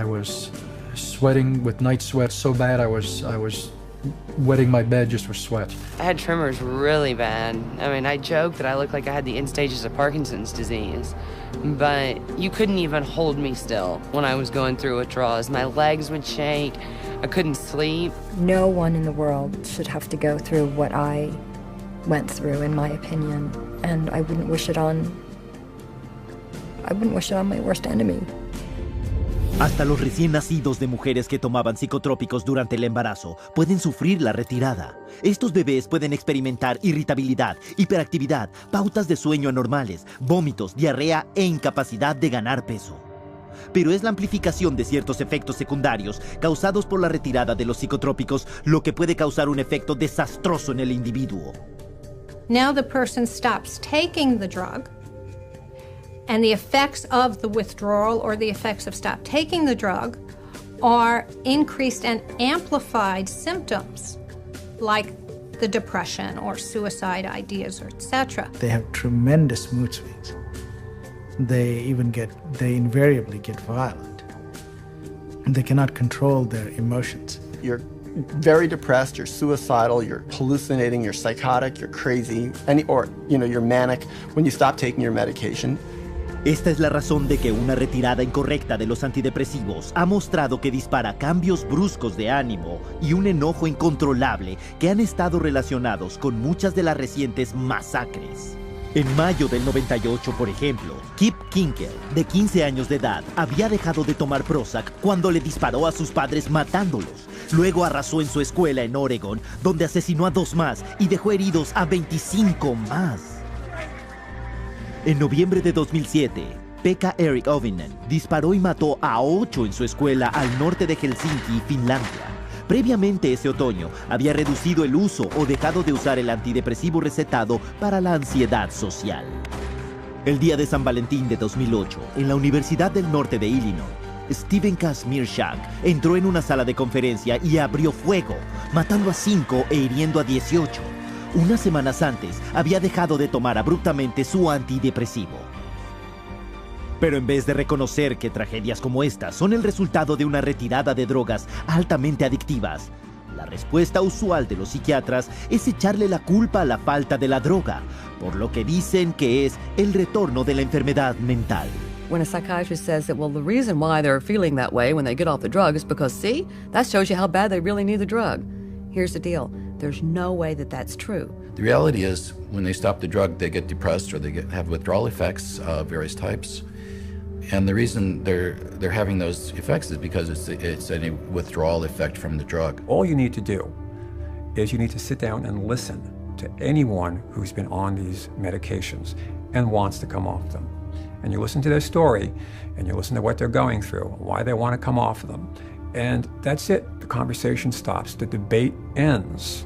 was sweating with night sweats so bad I was wetting my bed just with sweat. I had tremors really bad. I mean, I joked that I looked like I had the end stages of Parkinson's disease, but you couldn't even hold me still when I was going through withdrawals. My legs would shake. I couldn't sleep. No one in the world should have to go through what I went through, in my opinion, and I wouldn't wish it on my worst enemy. Hasta los recién nacidos de mujeres que tomaban psicotrópicos durante el embarazo pueden sufrir la retirada. Estos bebés pueden experimentar irritabilidad, hiperactividad, pautas de sueño anormales, vómitos, diarrea e incapacidad de ganar peso. Pero es la amplificación de ciertos efectos secundarios causados por la retirada de los psicotrópicos lo que puede causar un efecto desastroso en el individuo. Now the person stops taking the drug, and the effects of the withdrawal or the effects of stop taking the drug are increased and amplified symptoms like the depression or suicide ideas, or etc. They have tremendous mood swings. They invariably get violent. They cannot control their emotions. You're very depressed, you're suicidal, you're hallucinating, you're psychotic, you're crazy, you're manic when you stop taking your medication. Esta es la razón de que una retirada incorrecta de los antidepresivos ha mostrado que dispara cambios bruscos de ánimo y un enojo incontrolable que han estado relacionados con muchas de las recientes masacres. En mayo del 98, por ejemplo, Kip Kinkel, de 15 años de edad, había dejado de tomar Prozac cuando le disparó a sus padres matándolos. Luego arrasó en su escuela en Oregon, donde asesinó a 2 más y dejó heridos a 25 más. En noviembre de 2007, Pekka Erik Ovinen disparó y mató a 8 en su escuela al norte de Helsinki, Finlandia. Previamente ese otoño, había reducido el uso o dejado de usar el antidepresivo recetado para la ansiedad social. El día de San Valentín de 2008, en la Universidad del Norte de Illinois, Steven Kazmierczak entró en una sala de conferencia y abrió fuego, matando a 5 e hiriendo a 18. Unas semanas antes, había dejado de tomar abruptamente su antidepresivo. Pero en vez de reconocer que tragedias como estas son el resultado de una retirada de drogas altamente adictivas, la respuesta usual de los psiquiatras es echarle la culpa a la falta de la droga, por lo que dicen que es el retorno de la enfermedad mental. When a psychiatrist says that, well, the reason why they're feeling that way when they get off the drug is because, see, that shows you how bad they really need the drug. Here's the deal. There's no way that that's true. The reality is, when they stop the drug, they get depressed or they have withdrawal effects of various types. And the reason they're having those effects is because it's a withdrawal effect from the drug. All you need to do is you need to sit down and listen to anyone who's been on these medications and wants to come off them. And you listen to their story, and you listen to what they're going through, why they want to come off of them. And that's it. The conversation stops. The debate ends.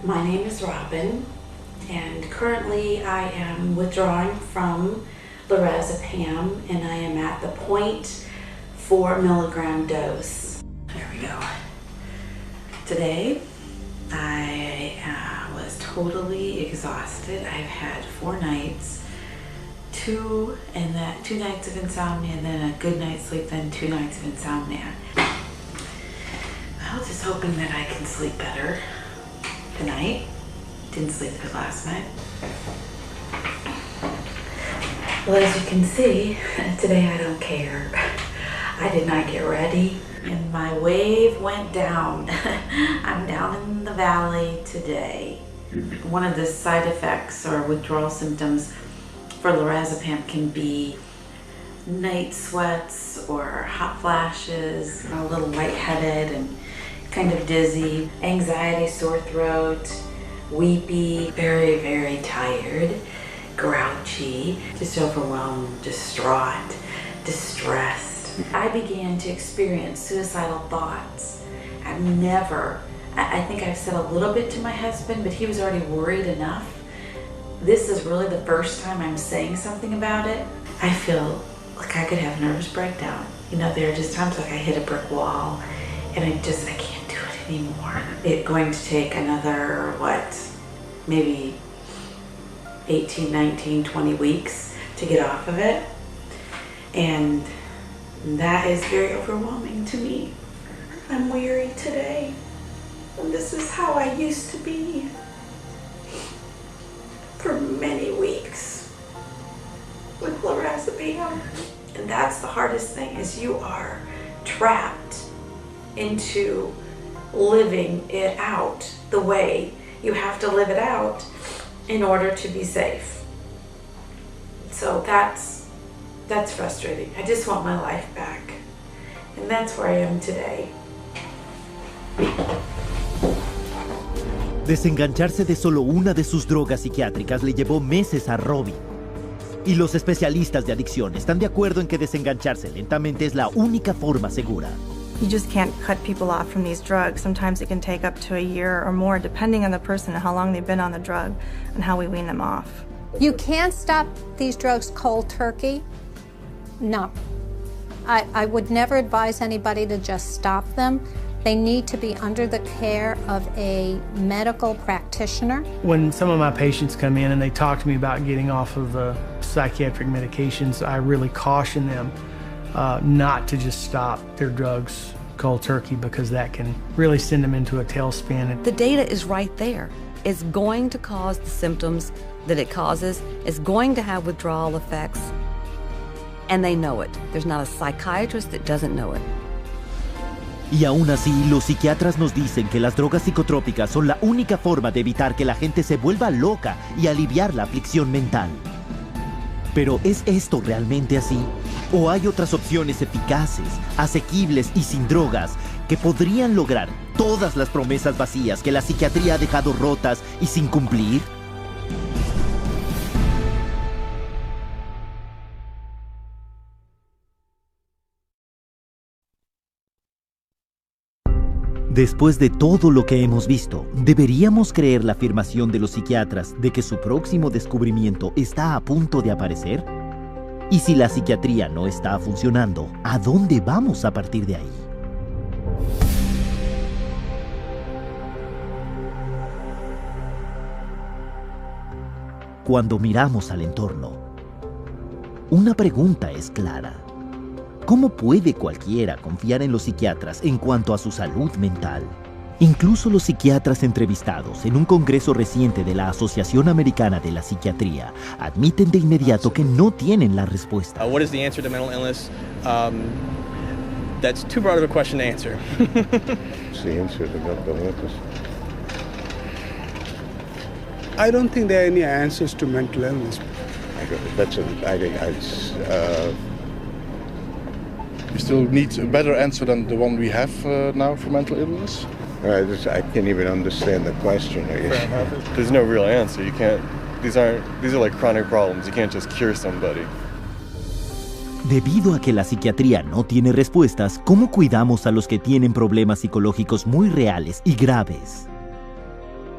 My name is Robin, and currently I am withdrawing from lorazepam, and I am at the 0.4 milligram dose. There we go. Today, I was totally exhausted. I've had 4 nights. 2 nights of insomnia, and then a good night's sleep, then 2 nights of insomnia. Well, just hoping that I can sleep better tonight. Didn't sleep good last night. Well, as you can see, today I don't care. I did not get ready, and my wave went down. I'm down in the valley today. One of the side effects or withdrawal symptoms for lorazepam can be night sweats or hot flashes, a little lightheaded and kind of dizzy, anxiety, sore throat, weepy, very, very tired, grouchy, just overwhelmed, distraught, distressed. I began to experience suicidal thoughts. I think I've said a little bit to my husband, but he was already worried enough. This is really the first time I'm saying something about it. I feel like I could have nervous breakdown. You know, there are just times like I hit a brick wall and I can't do it anymore. It's going to take another, maybe 18, 19, 20 weeks to get off of it. And that is very overwhelming to me. I'm weary today. And this is how I used to be for many weeks with lorazepam. And that's the hardest thing, is you are trapped into living it out the way you have to live it out in order to be safe. So that's frustrating. I just want my life back. And that's where I am today. Desengancharse de solo una de sus drogas psiquiátricas le llevó meses a Robbie. Y los especialistas de adicción están de acuerdo en que desengancharse lentamente es la única forma segura. You just can't cut people off from these drugs. Sometimes it can take up to a year or more, depending on the person and how long they've been on the drug and how we wean them off. You can't stop these drugs cold turkey. No. I would never advise anybody to just stop them. They need to be under the care of a medical practitioner. When some of my patients come in and they talk to me about getting off of the psychiatric medications, I really caution them not to just stop their drugs cold turkey, because that can really send them into a tailspin. The data is right there. It's going to cause the symptoms that it causes. It's going to have withdrawal effects. And they know it. There's not a psychiatrist that doesn't know it. Y aún así, los psiquiatras nos dicen que las drogas psicotrópicas son la única forma de evitar que la gente se vuelva loca y aliviar la aflicción mental. Pero ¿es esto realmente así? ¿O hay otras opciones eficaces, asequibles y sin drogas que podrían lograr todas las promesas vacías que la psiquiatría ha dejado rotas y sin cumplir? Después de todo lo que hemos visto, ¿deberíamos creer la afirmación de los psiquiatras de que su próximo descubrimiento está a punto de aparecer? Y si la psiquiatría no está funcionando, ¿a dónde vamos a partir de ahí? Cuando miramos al entorno, una pregunta es clara. ¿Cómo puede cualquiera confiar en los psiquiatras en cuanto a su salud mental? Incluso los psiquiatras entrevistados en un congreso reciente de la Asociación Americana de la Psiquiatría admiten de inmediato que no tienen la respuesta. What is the answer to mental illness? That's too broad of a question to answer. The answer to mental illness. I don't think there are any answers to mental illness. You still need a better answer than the one we have now for mental illness? I can't even understand the question, I guess. There's no real answer. You can't. These are like chronic problems. You can't just cure somebody. Debido a que la psiquiatría no tiene respuestas, ¿cómo cuidamos a los que tienen problemas psicológicos muy reales y graves?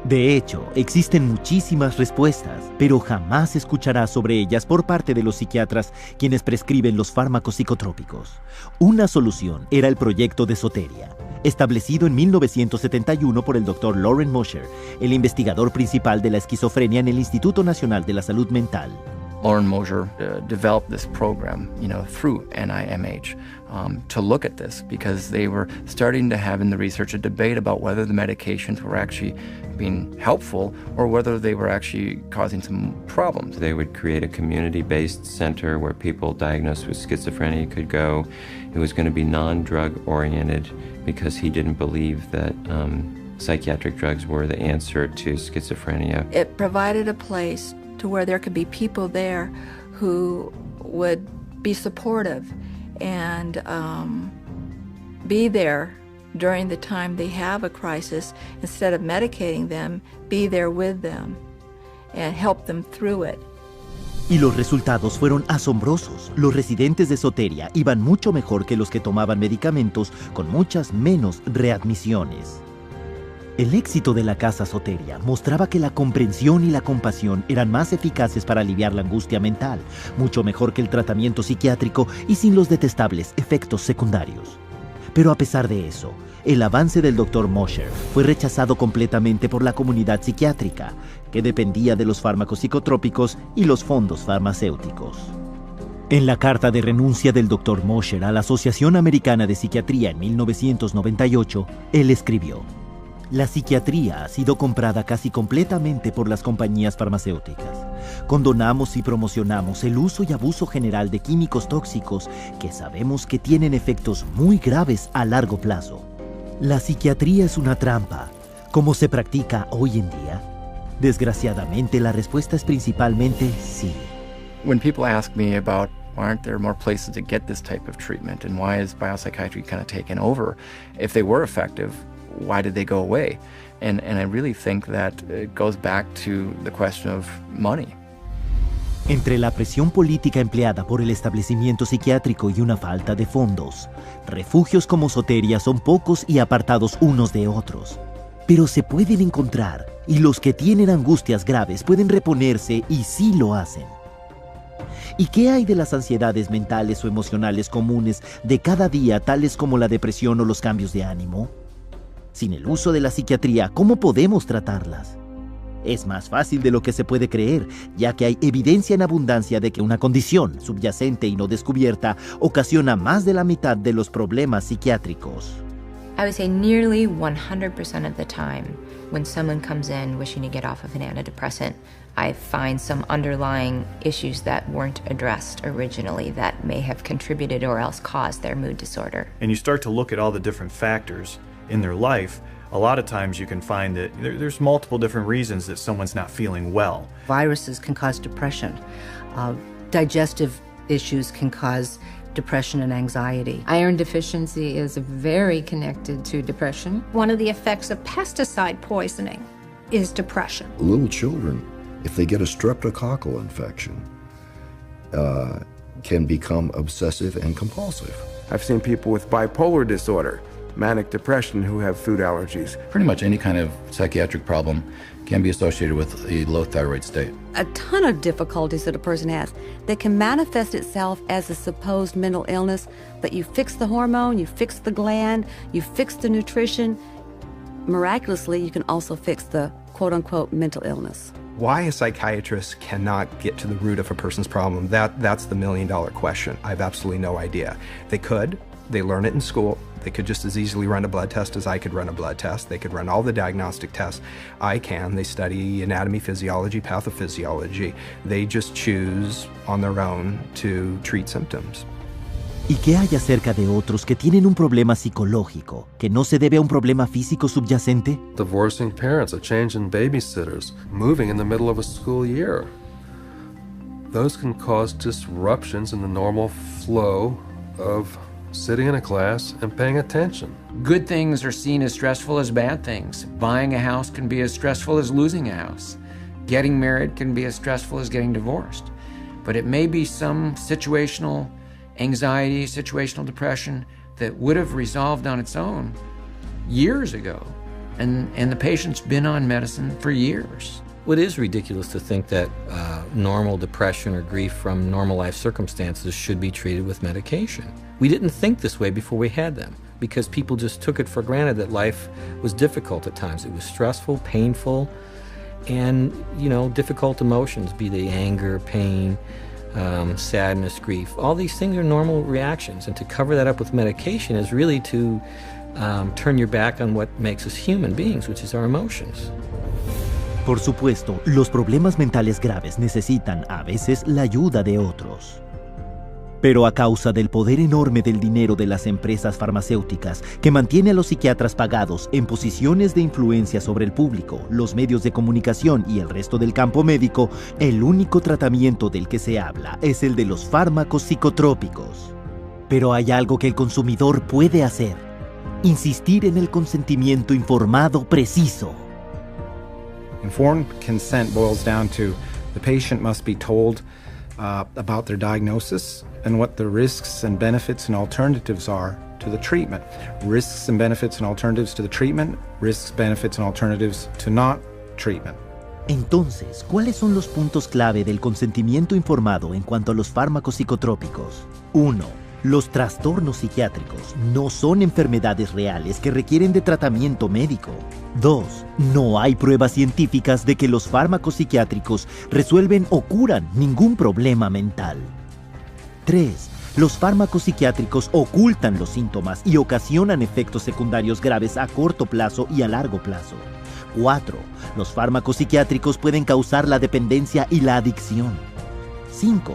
De hecho, existen muchísimas respuestas, pero jamás escucharás sobre ellas por parte de los psiquiatras quienes prescriben los fármacos psicotrópicos. Una solución era el proyecto de Soteria, establecido en 1971 por el Dr. Loren Mosher, el investigador principal de la esquizofrenia en el Instituto Nacional de la Salud Mental. Loren Mosher developed this program, through NIMH to look at this, because they were starting to have in the research a debate about whether the medications were actually being helpful or whether they were actually causing some problems. They would create a community-based center where people diagnosed with schizophrenia could go. It was going to be non-drug oriented because he didn't believe that psychiatric drugs were the answer to schizophrenia. It provided a place to where there could be people there who would be supportive and be there during the time they have a crisis. Instead of medicating them, be there with them and help them through it. Y los resultados fueron asombrosos. Los residentes de Soteria iban mucho mejor que los que tomaban medicamentos con muchas menos readmisiones. El éxito de la casa Soteria mostraba que la comprensión y la compasión eran más eficaces para aliviar la angustia mental, mucho mejor que el tratamiento psiquiátrico y sin los detestables efectos secundarios. Pero a pesar de eso, el avance del Dr. Mosher fue rechazado completamente por la comunidad psiquiátrica, que dependía de los fármacos psicotrópicos y los fondos farmacéuticos. En la carta de renuncia del Dr. Mosher a la Asociación Americana de Psiquiatría en 1998, él escribió: "La psiquiatría ha sido comprada casi completamente por las compañías farmacéuticas. Condonamos y promocionamos el uso y abuso general de químicos tóxicos que sabemos que tienen efectos muy graves a largo plazo. La psiquiatría es una trampa, como se practica hoy en día. Desgraciadamente, la respuesta es principalmente sí." When people ask me about why aren't there more places to get this type of treatment and why is biopsychiatry kind of taken over, if they were effective, why did they go away? And I really think that it goes back to the question of money. Entre la presión política empleada por el establecimiento psiquiátrico y una falta de fondos, refugios como Soteria son pocos y apartados unos de otros. Pero se pueden encontrar, y los que tienen angustias graves pueden reponerse y sí lo hacen. ¿Y qué hay de las ansiedades mentales o emocionales comunes de cada día, tales como la depresión o los cambios de ánimo? Sin el uso de la psiquiatría, ¿cómo podemos tratarlas? Es más fácil de lo que se puede creer, ya que hay evidencia en abundancia de que una condición subyacente y no descubierta ocasiona más de la mitad de los problemas psiquiátricos. I would say nearly 100% of the time, when someone comes in wishing to get off of an antidepressant, I find some underlying issues that weren't addressed originally that may have contributed or else caused their mood disorder. And you start to look at all the different factors in their life, a lot of times you can find that there's multiple different reasons that someone's not feeling well. Viruses can cause depression. Digestive issues can cause depression and anxiety. Iron deficiency is very connected to depression. One of the effects of pesticide poisoning is depression. Little children, if they get a streptococcal infection, can become obsessive and compulsive. I've seen people with bipolar disorder, manic depression, who have food allergies. Pretty much any kind of psychiatric problem can be associated with a low thyroid state. A ton of difficulties that a person has that can manifest itself as a supposed mental illness, but you fix the hormone, you fix the gland, you fix the nutrition. Miraculously, you can also fix the quote-unquote mental illness. Why a psychiatrist cannot get to the root of a person's problem, that's the million-dollar question. I have absolutely no idea. They could. They learn it in school. They could just as easily run a blood test as I could run a blood test. They could run all the diagnostic tests I can. They study anatomy, physiology, pathophysiology. They just choose on their own to treat symptoms. ¿Y qué hay acerca de otros que tienen un problema psicológico que no se debe a un problema físico subyacente? Divorcing parents, a change in babysitters, moving in the middle of a school year. Those can cause disruptions in the normal flow of sitting in a class and paying attention. Good things are seen as stressful as bad things. Buying a house can be as stressful as losing a house. Getting married can be as stressful as getting divorced. But it may be some situational anxiety, situational depression that would have resolved on its own years ago. And the patient's been on medicine for years. Well, it is ridiculous to think that normal depression or grief from normal life circumstances should be treated with medication. We didn't think this way before we had them because people just took it for granted that life was difficult at times. It was stressful, painful, and, difficult emotions, be they anger, pain, sadness, grief. All these things are normal reactions, and to cover that up with medication is really to turn your back on what makes us human beings, which is our emotions. Por supuesto, los problemas mentales graves necesitan a veces la ayuda de otros. Pero a causa del poder enorme del dinero de las empresas farmacéuticas que mantiene a los psiquiatras pagados en posiciones de influencia sobre el público, los medios de comunicación y el resto del campo médico, el único tratamiento del que se habla es el de los fármacos psicotrópicos. Pero hay algo que el consumidor puede hacer: insistir en el consentimiento informado preciso. Informed consent boils down to the patient must be told about their diagnosis and what the risks and benefits and alternatives are to the treatment. Risks and benefits and alternatives to the treatment, risks, benefits and alternatives to not treatment. Entonces, ¿cuáles son los puntos clave del consentimiento informado en cuanto a los fármacos psicotrópicos? 1. Los trastornos psiquiátricos no son enfermedades reales que requieren de tratamiento médico. 2. No hay pruebas científicas de que los fármacos psiquiátricos resuelven o curan ningún problema mental. 3. Los fármacos psiquiátricos ocultan los síntomas y ocasionan efectos secundarios graves a corto plazo y a largo plazo. 4. Los fármacos psiquiátricos pueden causar la dependencia y la adicción. 5.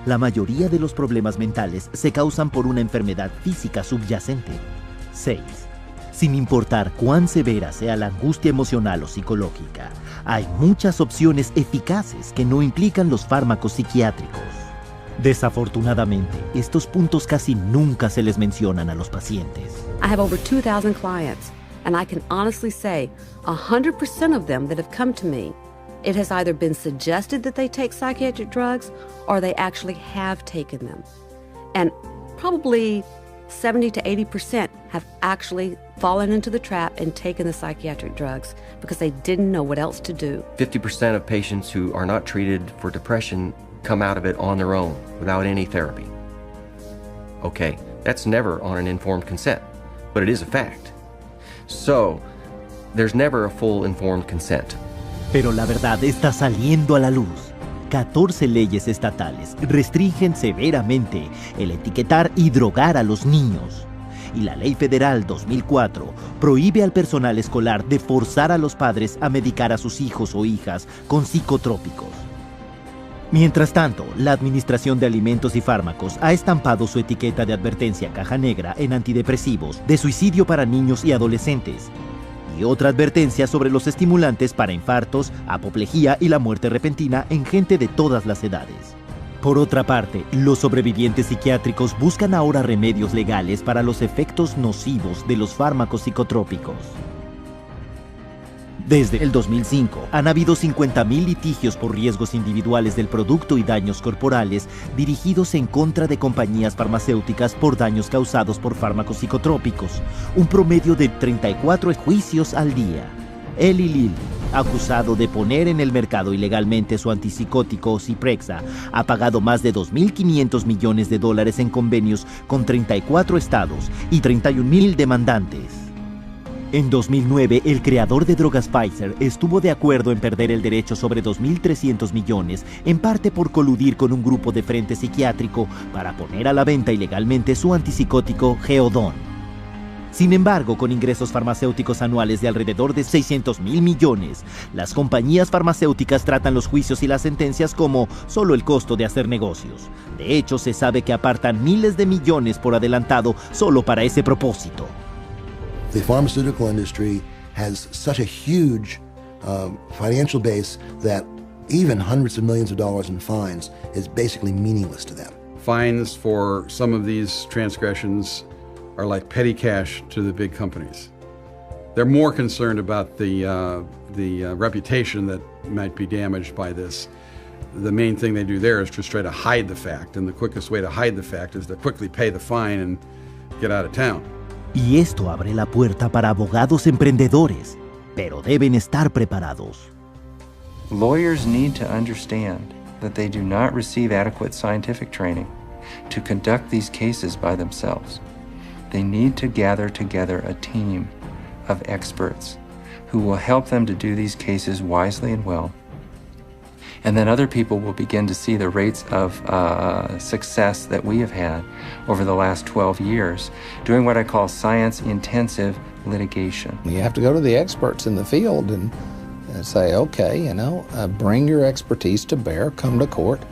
La mayoría de los problemas mentales se causan por una enfermedad física subyacente. 6. Sin importar cuán severa sea la angustia emocional o psicológica, hay muchas opciones eficaces que no implican los fármacos psiquiátricos. Desafortunadamente, estos puntos casi nunca se les mencionan a los pacientes. I have over 2,000 clients, and I can honestly say 100% of them that have come to me, it has either been suggested that they take psychiatric drugs or they actually have taken them. And probably 70 to 80% have actually fallen into the trap and taken the psychiatric drugs because they didn't know what else to do. 50% of patients who are not treated for depression come out of it on their own without any therapy. Okay, that's never on an informed consent, but it is a fact. So, there's never a full informed consent. Pero la verdad está saliendo a la luz. 14 leyes estatales restringen severamente el etiquetar y drogar a los niños. Y la Ley Federal 2004 prohíbe al personal escolar de forzar a los padres a medicar a sus hijos o hijas con psicotrópicos. Mientras tanto, la Administración de Alimentos y Fármacos ha estampado su etiqueta de advertencia caja negra en antidepresivos de suicidio para niños y adolescentes, y otra advertencia sobre los estimulantes para infartos, apoplejía y la muerte repentina en gente de todas las edades. Por otra parte, los sobrevivientes psiquiátricos buscan ahora remedios legales para los efectos nocivos de los fármacos psicotrópicos. Desde el 2005, han habido 50.000 litigios por riesgos individuales del producto y daños corporales dirigidos en contra de compañías farmacéuticas por daños causados por fármacos psicotrópicos, un promedio de 34 juicios al día. Eli Lilly, acusado de poner en el mercado ilegalmente su antipsicótico Zyprexa, ha pagado más de $2.500 millones en convenios con 34 estados y 31.000 demandantes. En 2009, el creador de drogas Pfizer estuvo de acuerdo en perder el derecho sobre 2.300 millones, en parte por coludir con un grupo de frente psiquiátrico para poner a la venta ilegalmente su antipsicótico Geodon. Sin embargo, con ingresos farmacéuticos anuales de alrededor de 600.000 millones, las compañías farmacéuticas tratan los juicios y las sentencias como solo el costo de hacer negocios. De hecho, se sabe que apartan miles de millones por adelantado solo para ese propósito. The pharmaceutical industry has such a huge financial base that even hundreds of millions of dollars in fines is basically meaningless to them. Fines for some of these transgressions are like petty cash to the big companies. They're more concerned about the reputation that might be damaged by this. The main thing they do there is just try to hide the fact, and the quickest way to hide the fact is to quickly pay the fine and get out of town. Y esto abre la puerta para abogados emprendedores, pero deben estar preparados. Lawyers need to understand that they do not receive adequate scientific training to conduct these cases by themselves. They need to gather together a team of experts who will help them to do these cases wisely and well. And then other people will begin to see the rates of success that we have had over the last 12 years doing what I call science-intensive litigation. You have to go to the experts in the field and say, okay, bring your expertise to bear, come to court,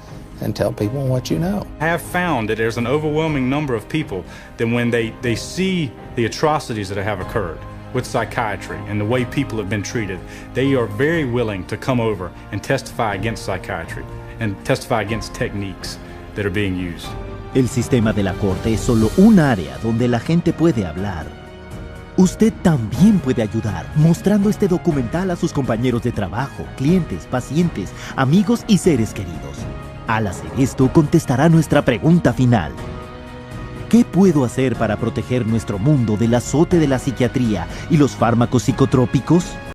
and tell people what you know. I have found that there's an overwhelming number of people that when they see the atrocities that have occurred with psychiatry and the way people have been treated, they are very willing to come over and testify against psychiatry and testify against techniques that are being used. El sistema de la corte es solo un área donde la gente puede hablar. Usted también puede ayudar mostrando este documental a sus compañeros de trabajo, clientes, pacientes, amigos y seres queridos. Al hacer esto, contestará nuestra pregunta final. ¿Qué puedo hacer para proteger nuestro mundo del azote de la psiquiatría y los fármacos psicotrópicos?